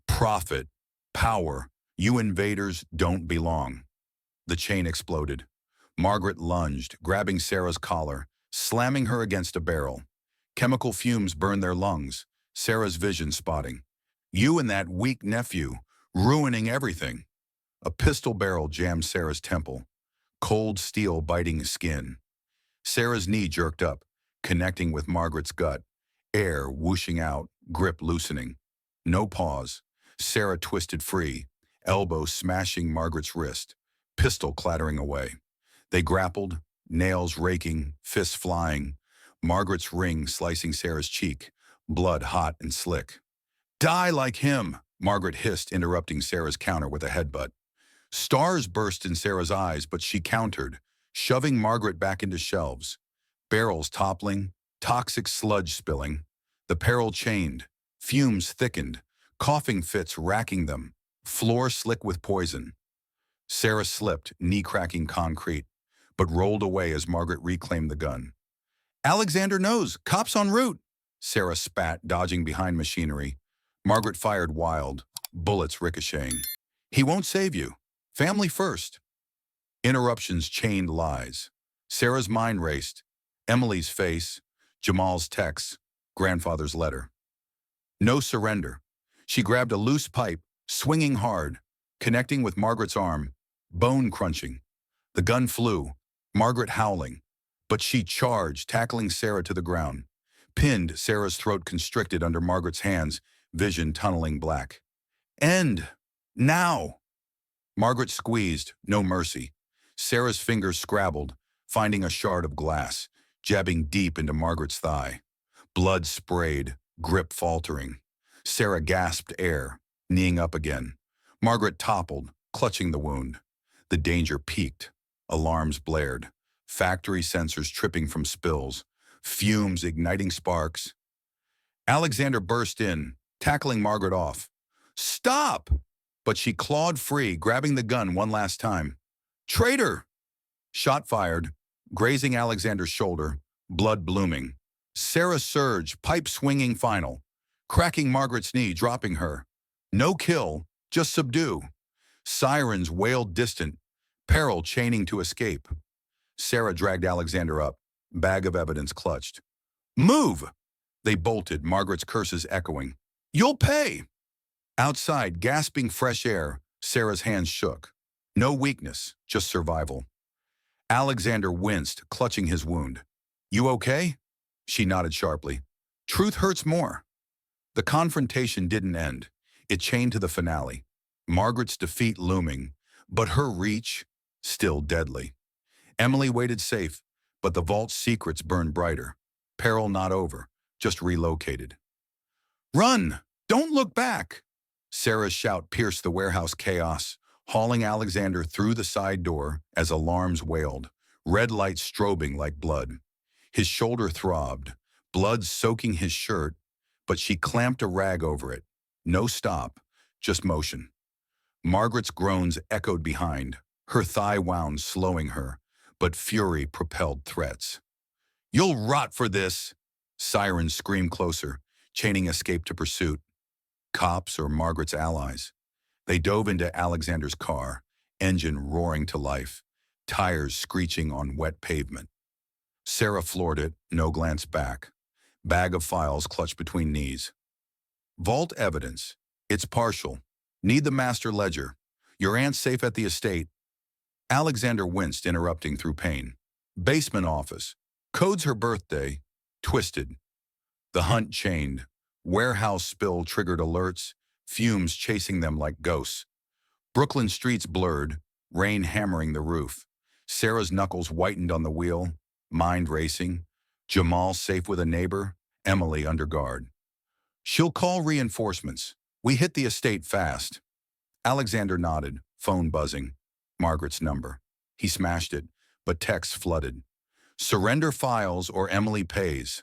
Profit. Power. You invaders don't belong. The chain exploded. Margaret lunged, grabbing Sarah's collar, slamming her against a barrel. Chemical fumes burned their lungs, Sarah's vision spotting. You and that weak nephew, ruining everything. A pistol barrel jammed Sarah's temple, cold steel biting skin. Sarah's knee jerked up, connecting with Margaret's gut, air whooshing out, grip loosening. No pause. Sarah twisted free, elbow smashing Margaret's wrist, pistol clattering away. They grappled, nails raking, fists flying, Margaret's ring slicing Sarah's cheek, blood hot and slick. Die like him, Margaret hissed, interrupting Sarah's counter with a headbutt. Stars burst in Sarah's eyes, but she countered, shoving Margaret back into shelves. Barrels toppling, toxic sludge spilling. The peril chained, fumes thickened, coughing fits racking them, floor slick with poison. Sarah slipped, knee-cracking concrete, but rolled away as Margaret reclaimed the gun. Alexander knows. Cops en route. Sarah spat, dodging behind machinery. Margaret fired wild, bullets ricocheting. He won't save you. Family first. Interruptions chained lies. Sarah's mind raced. Emily's face, Jamal's text, grandfather's letter. No surrender. She grabbed a loose pipe, swinging hard, connecting with Margaret's arm, bone crunching. The gun flew, Margaret howling, but she charged, tackling Sarah to the ground. Pinned, Sarah's throat constricted under Margaret's hands, vision tunneling black. End! Now! Margaret squeezed, no mercy. Sarah's fingers scrabbled, finding a shard of glass, jabbing deep into Margaret's thigh. Blood sprayed, grip faltering. Sarah gasped air, kneeing up again. Margaret toppled, clutching the wound. The danger peaked. Alarms blared. Factory sensors tripping from spills. Fumes igniting sparks. Alexander burst in, tackling Margaret off. Stop! But she clawed free, grabbing the gun one last time. Traitor! Shot fired, grazing Alexander's shoulder, blood blooming. Sarah surged, pipe swinging final, cracking Margaret's knee, dropping her. No kill, just subdue. Sirens wailed distant, peril chaining to escape. Sarah dragged Alexander up, bag of evidence clutched. Move! They bolted, Margaret's curses echoing. You'll pay! Outside, gasping fresh air, Sarah's hands shook. No weakness, just survival. Alexander winced, clutching his wound. You okay? She nodded sharply. Truth hurts more. The confrontation didn't end. It chained to the finale. Margaret's defeat looming, but her reach still deadly. Emily waited safe, but the vault's secrets burned brighter. Peril not over, just relocated. Run! Don't look back! Sarah's shout pierced the warehouse chaos, hauling Alexander through the side door as alarms wailed, red lights strobing like blood. His shoulder throbbed, blood soaking his shirt, but she clamped a rag over it. No stop, just motion. Margaret's groans echoed behind, her thigh wound slowing her, but fury propelled threats. You'll rot for this! Sirens screamed closer, chaining escape to pursuit. Cops or Margaret's allies. They dove into Alexander's car, engine roaring to life, tires screeching on wet pavement. Sarah floored it, no glance back. Bag of files clutched between knees. Vault evidence. It's partial. Need the master ledger. Your aunt's safe at the estate. Alexander winced, interrupting through pain. Basement office. Codes her birthday. Twisted. The hunt chained. Warehouse spill triggered alerts, fumes chasing them like ghosts. Brooklyn streets blurred, rain hammering the roof. Sarah's knuckles whitened on the wheel, mind racing. Jamal safe with a neighbor, Emily under guard. She'll call reinforcements. We hit the estate fast. Alexander nodded, phone buzzing. Margaret's number. He smashed it, but texts flooded. Surrender files or Emily pays.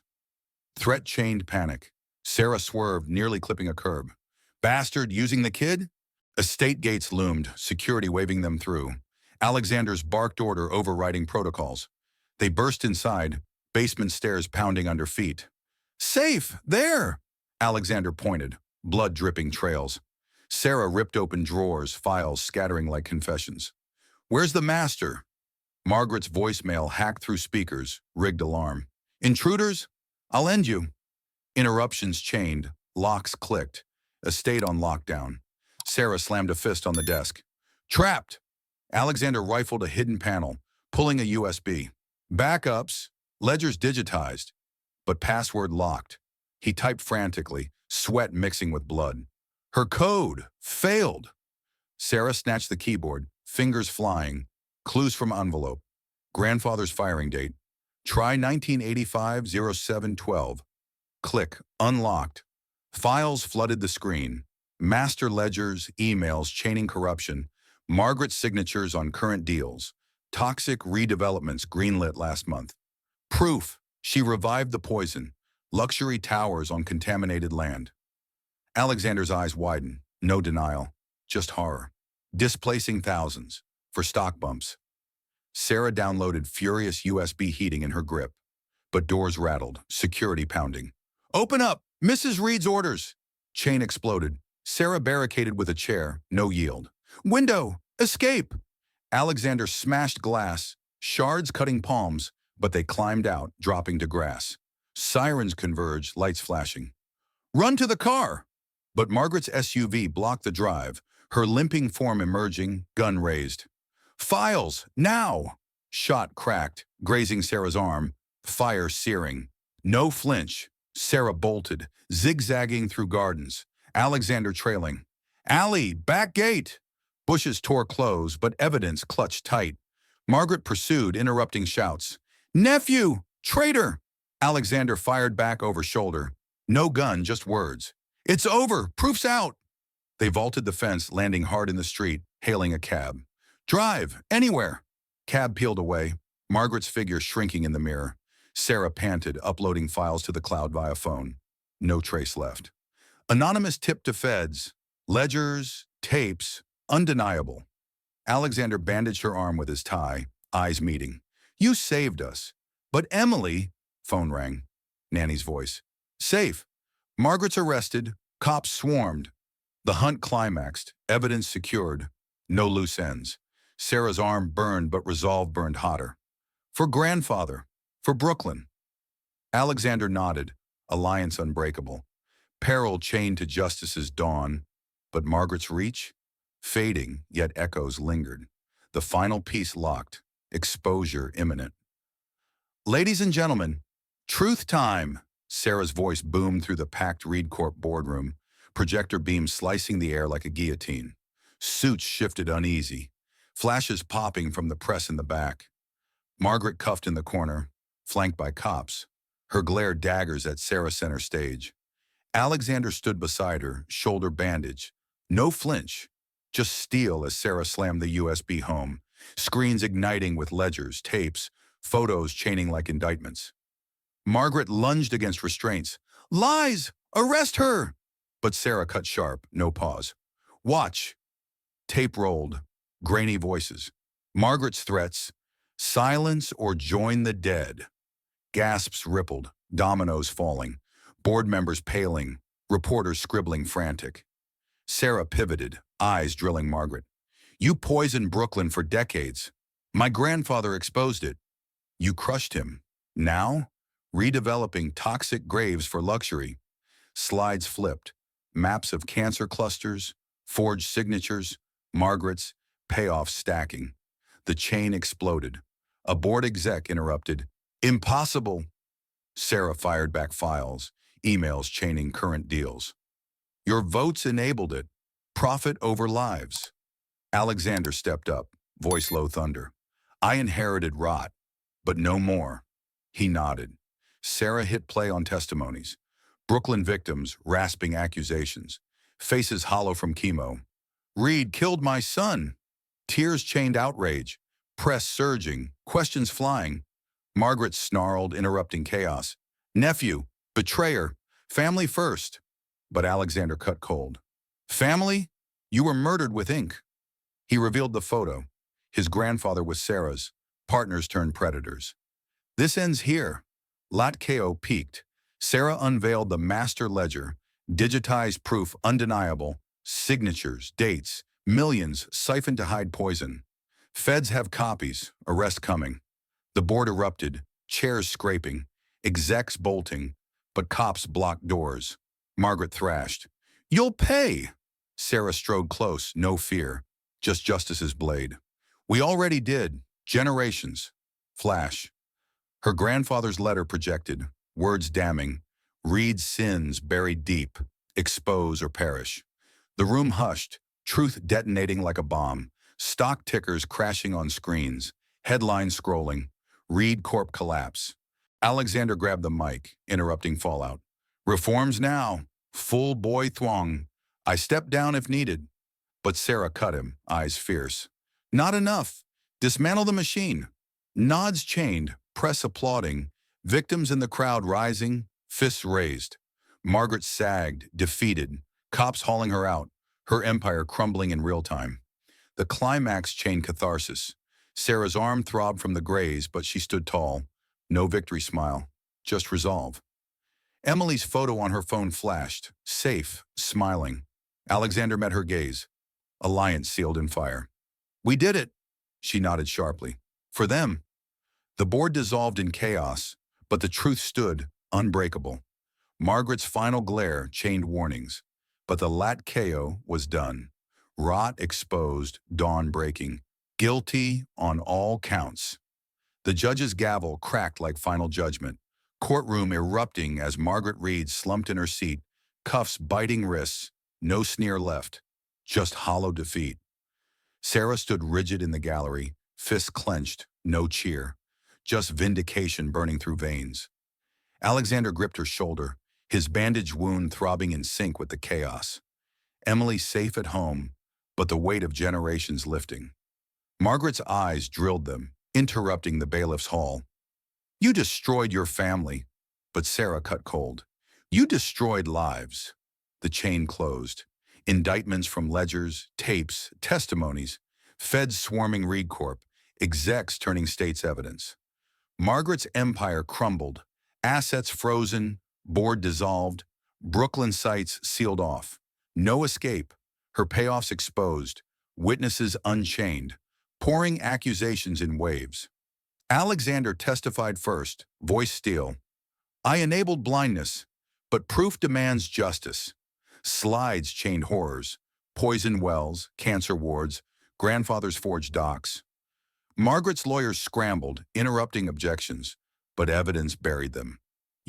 Threat chained panic. Sarah swerved, nearly clipping a curb. Bastard using the kid? Estate gates loomed, security waving them through. Alexander's barked order overriding protocols. They burst inside, basement stairs pounding under feet. Safe! There! Alexander pointed, blood dripping trails. Sarah ripped open drawers, files scattering like confessions. Where's the master? Margaret's voicemail hacked through speakers, rigged alarm. Intruders? I'll end you. Interruptions chained, locks clicked. Estate on lockdown. Sarah slammed a fist on the desk. Trapped! Alexander rifled a hidden panel, pulling a USB. Backups, ledgers digitized, but password locked. He typed frantically, sweat mixing with blood. Her code failed. Sarah snatched the keyboard, fingers flying, clues from envelope. Grandfather's firing date. Try 1985-07-12. Click, unlocked. Files flooded the screen. Master ledgers, emails chaining corruption. Margaret's signatures on current deals. Toxic redevelopments greenlit last month. Proof, she revived the poison. Luxury towers on contaminated land. Alexander's eyes widened. No denial, just horror. Displacing thousands. For stock bumps. Sarah downloaded furious USB heating in her grip, but doors rattled, security pounding. Open up! Mrs. Reed's orders! Chain exploded. Sarah barricaded with a chair, no yield. Window! Escape! Alexander smashed glass, shards cutting palms, but they climbed out, dropping to grass. Sirens converged, lights flashing. Run to the car! But Margaret's SUV blocked the drive, her limping form emerging, gun raised. Files! Now! Shot cracked, grazing Sarah's arm, fire searing. No flinch. Sarah bolted, zigzagging through gardens. Alexander trailing. Alley, back gate! Bushes tore clothes, but evidence clutched tight. Margaret pursued, interrupting shouts. Nephew! Traitor! Alexander fired back over shoulder. No gun, just words. It's over! Proof's out! They vaulted the fence, landing hard in the street, hailing a cab. Drive! Anywhere! Cab peeled away, Margaret's figure shrinking in the mirror. Sarah panted, uploading files to the cloud via phone. No trace left. Anonymous tip to feds. Ledgers, tapes, undeniable. Alexander bandaged her arm with his tie, eyes meeting. You saved us. But Emily, phone rang. Nanny's voice. Safe. Margaret's arrested. Cops swarmed. The hunt climaxed. Evidence secured. No loose ends. Sarah's arm burned, but resolve burned hotter. For grandfather. For Brooklyn. Alexander nodded. Alliance unbreakable. Peril chained to justice's dawn. But Margaret's reach? Fading, yet echoes lingered. The final piece locked. Exposure imminent. Ladies and gentlemen, truth time! Sarah's voice boomed through the packed Reed Corp boardroom, projector beams slicing the air like a guillotine. Suits shifted uneasy, flashes popping from the press in the back. Margaret cuffed in the corner, flanked by cops, her glare daggers at Sarah center stage. Alexander stood beside her, shoulder bandage. No flinch, just steel as Sarah slammed the USB home, screens igniting with ledgers, tapes, photos chaining like indictments. Margaret lunged against restraints. Lies! Arrest her! But Sarah cut sharp, no pause. Watch. Tape rolled, grainy voices. Margaret's threats, silence or join the dead. Gasps rippled, dominoes falling, board members paling, reporters scribbling frantic. Sarah pivoted, eyes drilling Margaret. You poisoned Brooklyn for decades. My grandfather exposed it. You crushed him. Now, redeveloping toxic graves for luxury. Slides flipped, maps of cancer clusters, forged signatures, Margaret's, payoffs stacking. The chain exploded. A board exec interrupted. Impossible. Sarah fired back files, emails chaining current deals. Your votes enabled it. Profit over lives. Alexander stepped up, voice low thunder. I inherited rot, but no more. He nodded. Sarah hit play on testimonies. Brooklyn victims, rasping accusations. Faces hollow from chemo. Reed killed my son. Tears chained outrage. Press surging, questions flying. Margaret snarled, interrupting chaos. Nephew, betrayer, family first. But Alexander cut cold. Family? You were murdered with ink. He revealed the photo. His grandfather was Sarah's. Partners turned predators. This ends here. Lot KO peaked. Sarah unveiled the master ledger. Digitized proof undeniable. Signatures, dates, millions siphoned to hide poison. Feds have copies. Arrest coming. The board erupted. Chairs scraping. Execs bolting. But cops blocked doors. Margaret thrashed. You'll pay! Sarah strode close, no fear. Just justice's blade. We already did. Generations. Flash. Her grandfather's letter projected. Words damning. Reed's sins buried deep. Expose or perish. The room hushed. Truth detonating like a bomb. Stock tickers crashing on screens. Headlines scrolling. Reed Corp collapse. Alexander grabbed the mic, interrupting fallout. Reforms now. Full boy thwong. I step down if needed. But Sarah cut him, eyes fierce. Not enough. Dismantle the machine. Nods chained, press applauding. Victims in the crowd rising, fists raised. Margaret sagged, defeated. Cops hauling her out, her empire crumbling in real time. The climax chained catharsis. Sarah's arm throbbed from the graze, but she stood tall. No victory smile, just resolve. Emily's photo on her phone flashed, safe, smiling. Alexander met her gaze. Alliance sealed in fire. We did it, she nodded sharply. For them. The board dissolved in chaos, but the truth stood, unbreakable. Margaret's final glare chained warnings, but the lat KO was done. Rot exposed, dawn breaking. Guilty on all counts. The judge's gavel cracked like final judgment. Courtroom erupting as Margaret Reed slumped in her seat, cuffs biting wrists, no sneer left, just hollow defeat. Sarah stood rigid in the gallery, fists clenched, no cheer, just vindication burning through veins. Alexander gripped her shoulder, his bandaged wound throbbing in sync with the chaos. Emily safe at home, but the weight of generations lifting. Margaret's eyes drilled them, interrupting the bailiff's haul. You destroyed your family, but Sarah cut cold. You destroyed lives. The chain closed. Indictments from ledgers, tapes, testimonies, feds swarming Reed Corp, execs turning state's evidence. Margaret's empire crumbled, assets frozen, board dissolved, Brooklyn sites sealed off. No escape, her payoffs exposed, witnesses unchained, pouring accusations in waves. Alexander testified first, voice steel. I enabled blindness, but proof demands justice. Slides chained horrors, poison wells, cancer wards, grandfather's forged docs. Margaret's lawyers scrambled, interrupting objections, but evidence buried them.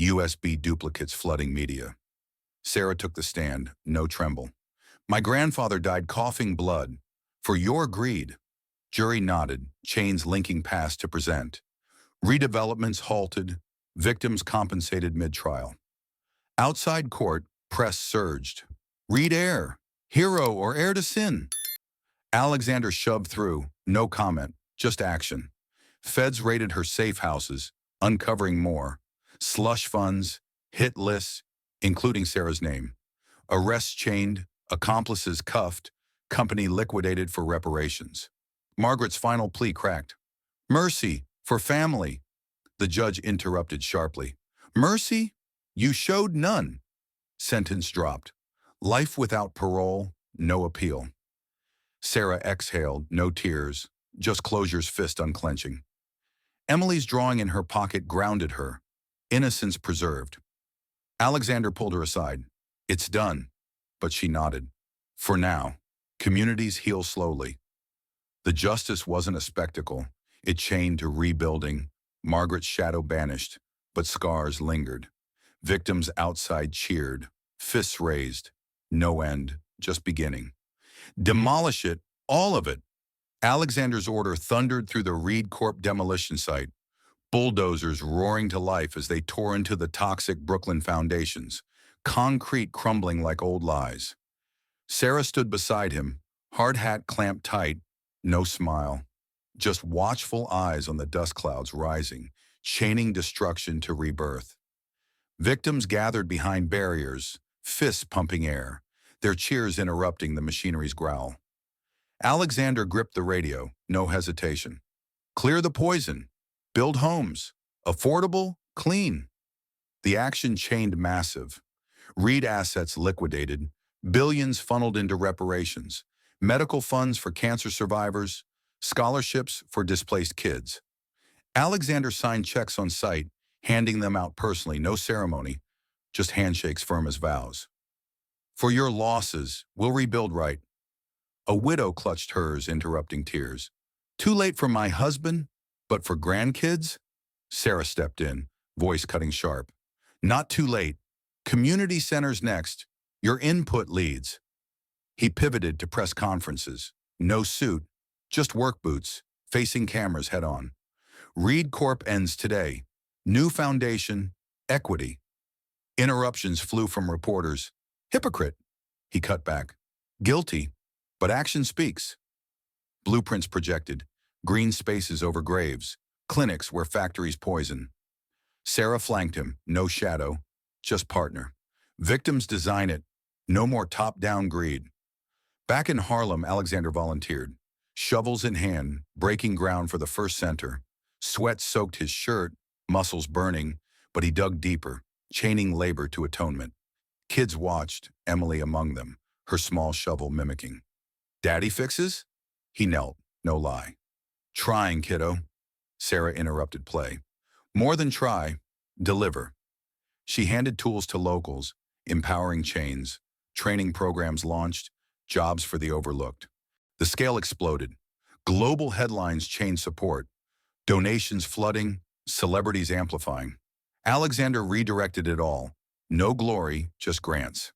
USB duplicates flooding media. Sarah took the stand, no tremble. My grandfather died coughing blood. For your greed. Jury nodded, chains linking past to present. Redevelopments halted, victims compensated mid-trial. Outside court, press surged. Read heir, hero or heir to sin. Alexander shoved through, no comment, just action. Feds raided her safe houses, uncovering more. Slush funds, hit lists, including Sarah's name. Arrests chained, accomplices cuffed, company liquidated for reparations. Margaret's final plea cracked. Mercy, for family. The judge interrupted sharply. Mercy? You showed none. Sentence dropped. Life without parole, no appeal. Sarah exhaled, no tears, just closure's fist unclenching. Emily's drawing in her pocket grounded her. Innocence preserved. Alexander pulled her aside. It's done. But she nodded. For now, communities heal slowly. The justice wasn't a spectacle. It chained to rebuilding. Margaret's shadow banished, but scars lingered. Victims outside cheered, fists raised. No end, just beginning. Demolish it, all of it. Alexander's order thundered through the Reed Corp demolition site, bulldozers roaring to life as they tore into the toxic Brooklyn foundations, concrete crumbling like old lies. Sarah stood beside him, hard hat clamped tight, no smile, just watchful eyes on the dust clouds rising, chaining destruction to rebirth. Victims gathered behind barriers, fists pumping air, their cheers interrupting the machinery's growl. Alexander gripped the radio, no hesitation. Clear the poison. Build homes. Affordable, clean. The action chained massive. Reed assets liquidated, billions funneled into reparations, medical funds for cancer survivors, scholarships for displaced kids. Alexander signed checks on site, handing them out personally, no ceremony, just handshakes firm as vows. For your losses, we'll rebuild right. A widow clutched hers, interrupting tears. Too late for my husband, but for grandkids? Sarah stepped in, voice cutting sharp. Not too late. Community centers next. Your input leads. He pivoted to press conferences. No suit, just work boots, facing cameras head on. Reed Corp ends today. New foundation, equity. Interruptions flew from reporters. Hypocrite, he cut back. Guilty, but action speaks. Blueprints projected, green spaces over graves, clinics where factories poison. Sarah flanked him, no shadow, just partner. Victims design it, no more top-down greed. Back in Harlem, Alexander volunteered. Shovels in hand, breaking ground for the first center. Sweat soaked his shirt, muscles burning, but he dug deeper, chaining labor to atonement. Kids watched, Emily among them, her small shovel mimicking. Daddy fixes? He knelt, no lie. Trying, kiddo. Sarah interrupted play. More than try, deliver. She handed tools to locals, empowering chains, training programs launched, jobs for the overlooked. The scale exploded. Global headlines changed support, donations flooding, celebrities amplifying. Alexander redirected it all. No glory, just grants.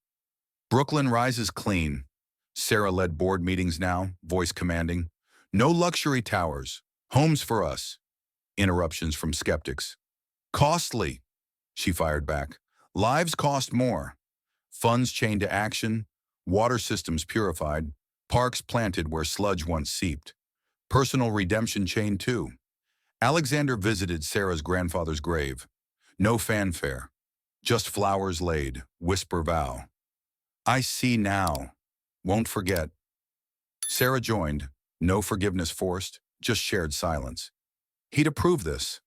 Brooklyn rises clean. Sarah led board meetings now, voice commanding. No luxury towers. Homes for us. Interruptions from skeptics. Costly, she fired back. Lives cost more. Funds chained to action. Water systems purified. Parks planted where sludge once seeped. Personal redemption chained too. Alexander visited Sarah's grandfather's grave. No fanfare. Just flowers laid, whisper vow. I see now. Won't forget. Sarah joined. No forgiveness forced, just shared silence. He'd approve this.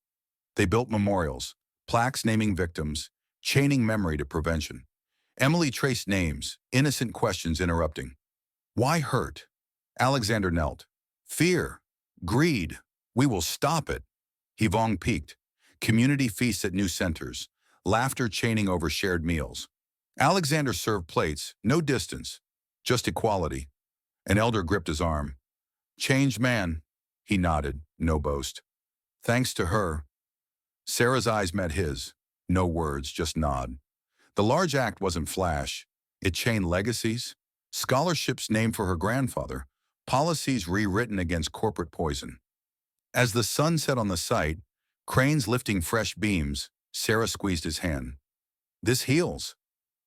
They built memorials, plaques naming victims, chaining memory to prevention. Emily traced names, innocent questions interrupting. Why hurt? Alexander knelt. Fear. Greed. We will stop it. Yvonne peaked. Community feasts at new centers. Laughter chaining over shared meals. Alexander served plates, no distance, just equality. An elder gripped his arm. Changed man. He nodded, no boast. Thanks to her. Sarah's eyes met his. No words, just nod. The large act wasn't flash. It chained legacies, scholarships named for her grandfather, policies rewritten against corporate poison. As the sun set on the site, cranes lifting fresh beams, Sarah squeezed his hand. This heals.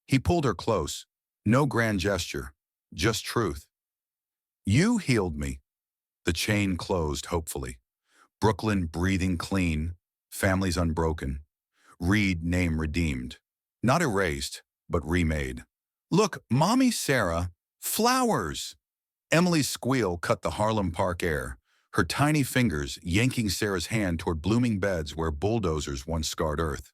He pulled her close. No grand gesture, just truth. You healed me. The chain closed hopefully. Brooklyn breathing clean, families unbroken. Reed name redeemed. Not erased, but remade. Look, Mommy Sarah, flowers! Emily's squeal cut the Harlem Park air, her tiny fingers yanking Sarah's hand toward blooming beds where bulldozers once scarred earth.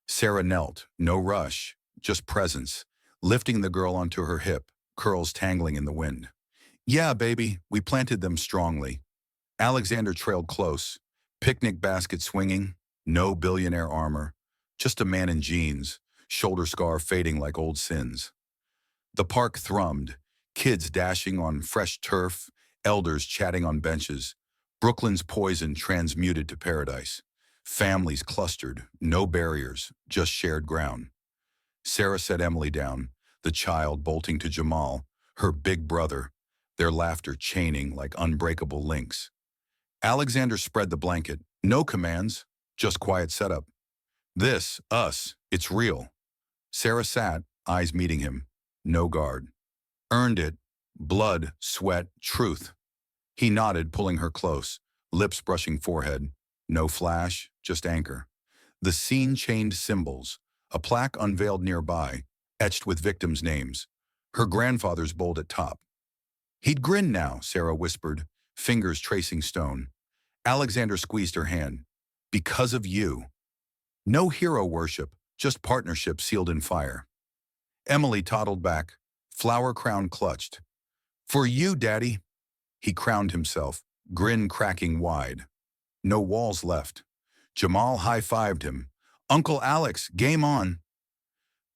Sarah knelt, no rush, just presence, lifting the girl onto her hip, curls tangling in the wind. Yeah, baby, we planted them strongly. Alexander trailed close, picnic basket swinging, no billionaire armor, just a man in jeans, shoulder scar fading like old sins. The park thrummed, kids dashing on fresh turf, elders chatting on benches, Brooklyn's poison transmuted to paradise. Families clustered, no barriers, just shared ground. Sarah set Emily down, the child bolting to Jamal, her big brother, their laughter chaining like unbreakable links. Alexander spread the blanket, no commands, just quiet setup. This, us, it's real. Sarah sat, eyes meeting him, no guard. Earned it, blood, sweat, truth. He nodded, pulling her close, lips brushing forehead. No flash, just anchor. The scene chained symbols, a plaque unveiled nearby, etched with victims' names. Her grandfather's bold at top. He'd grin now, Sarah whispered, fingers tracing stone. Alexander squeezed her hand. Because of you. No hero worship, just partnership sealed in fire. Emily toddled back, flower crown clutched. For you, Daddy. He crowned himself, grin cracking wide. No walls left. Jamal high-fived him. Uncle Alex, game on.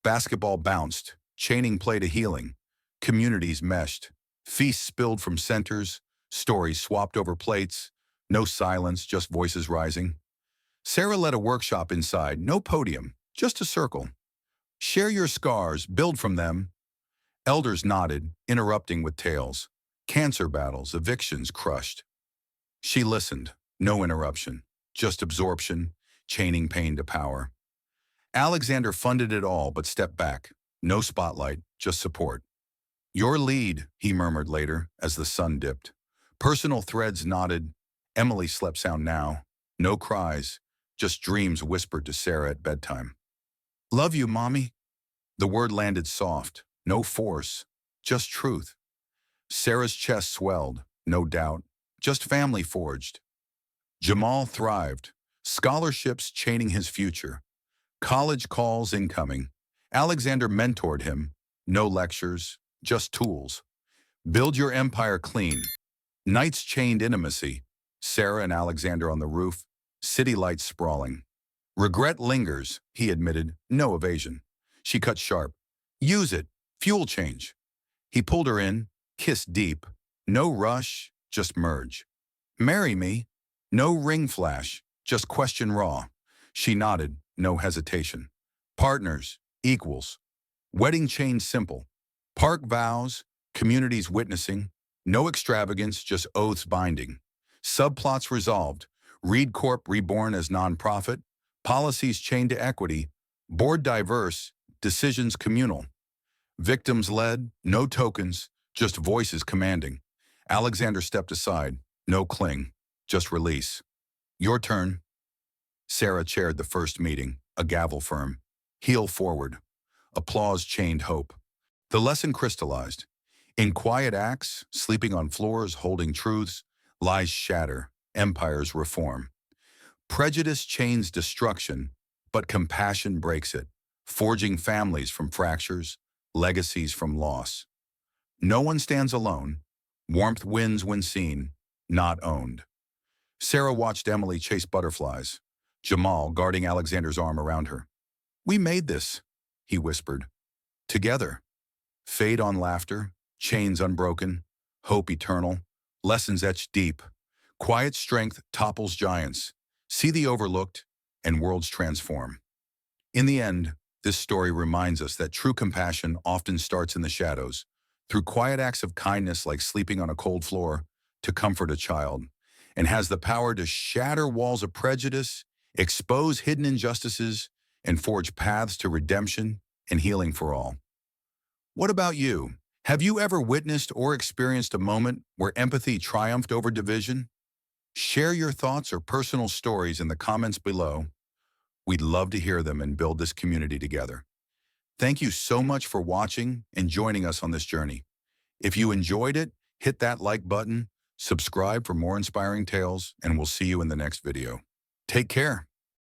Basketball bounced, chaining play to healing. Communities meshed. Feasts spilled from centers, stories swapped over plates. No silence, just voices rising. Sarah led a workshop inside, no podium, just a circle. Share your scars, build from them. Elders nodded, interrupting with tales. Cancer battles, evictions crushed. She listened, no interruption, just absorption, chaining pain to power. Alexander funded it all but stepped back. No spotlight, just support. Your lead, he murmured later as the sun dipped. Personal threads nodded. Emily slept sound now. No cries, just dreams whispered to Sarah at bedtime. Love you, Mommy. The word landed soft, no force, just truth. Sarah's chest swelled, no doubt, just family forged. Jamal thrived, scholarships chaining his future, college calls incoming. Alexander mentored him, no lectures, just tools. Build your empire clean. Nights chained intimacy. Sarah and Alexander on the roof, city lights sprawling. Regret lingers, he admitted, no evasion. She cut sharp. Use it, fuel change. He pulled her in, kissed deep. No rush, just merge. Marry me. No ring flash, just question raw. She nodded, no hesitation. Partners, equals. Wedding chain simple. Park vows, communities witnessing. No extravagance, just oaths binding. Subplots resolved. Reed Corp reborn as nonprofit. Policies chained to equity. Board diverse, decisions communal. Victims led, no tokens, just voices commanding. Alexander stepped aside, no cling, just release. Your turn. Sarah chaired the first meeting, a gavel firm. Heel forward. Applause chained hope. The lesson crystallized. In quiet acts, sleeping on floors, holding truths, lies shatter, empires reform. Prejudice chains destruction, but compassion breaks it, forging families from fractures, legacies from loss. No one stands alone. Warmth wins when seen, not owned. Sarah watched Emily chase butterflies, Jamal guarding Alexander's arm around her. We made this, he whispered. Together. Fade on laughter, chains unbroken, hope eternal, lessons etched deep. Quiet strength topples giants. See the overlooked, and worlds transform. In the end, this story reminds us that true compassion often starts in the shadows, through quiet acts of kindness like sleeping on a cold floor to comfort a child, and has the power to shatter walls of prejudice, expose hidden injustices, and forge paths to redemption and healing for all. What about you? Have you ever witnessed or experienced a moment where empathy triumphed over division? Share your thoughts or personal stories in the comments below. We'd love to hear them and build this community together. Thank you so much for watching and joining us on this journey. If you enjoyed it, hit that like button, subscribe for more inspiring tales, and we'll see you in the next video. Take care.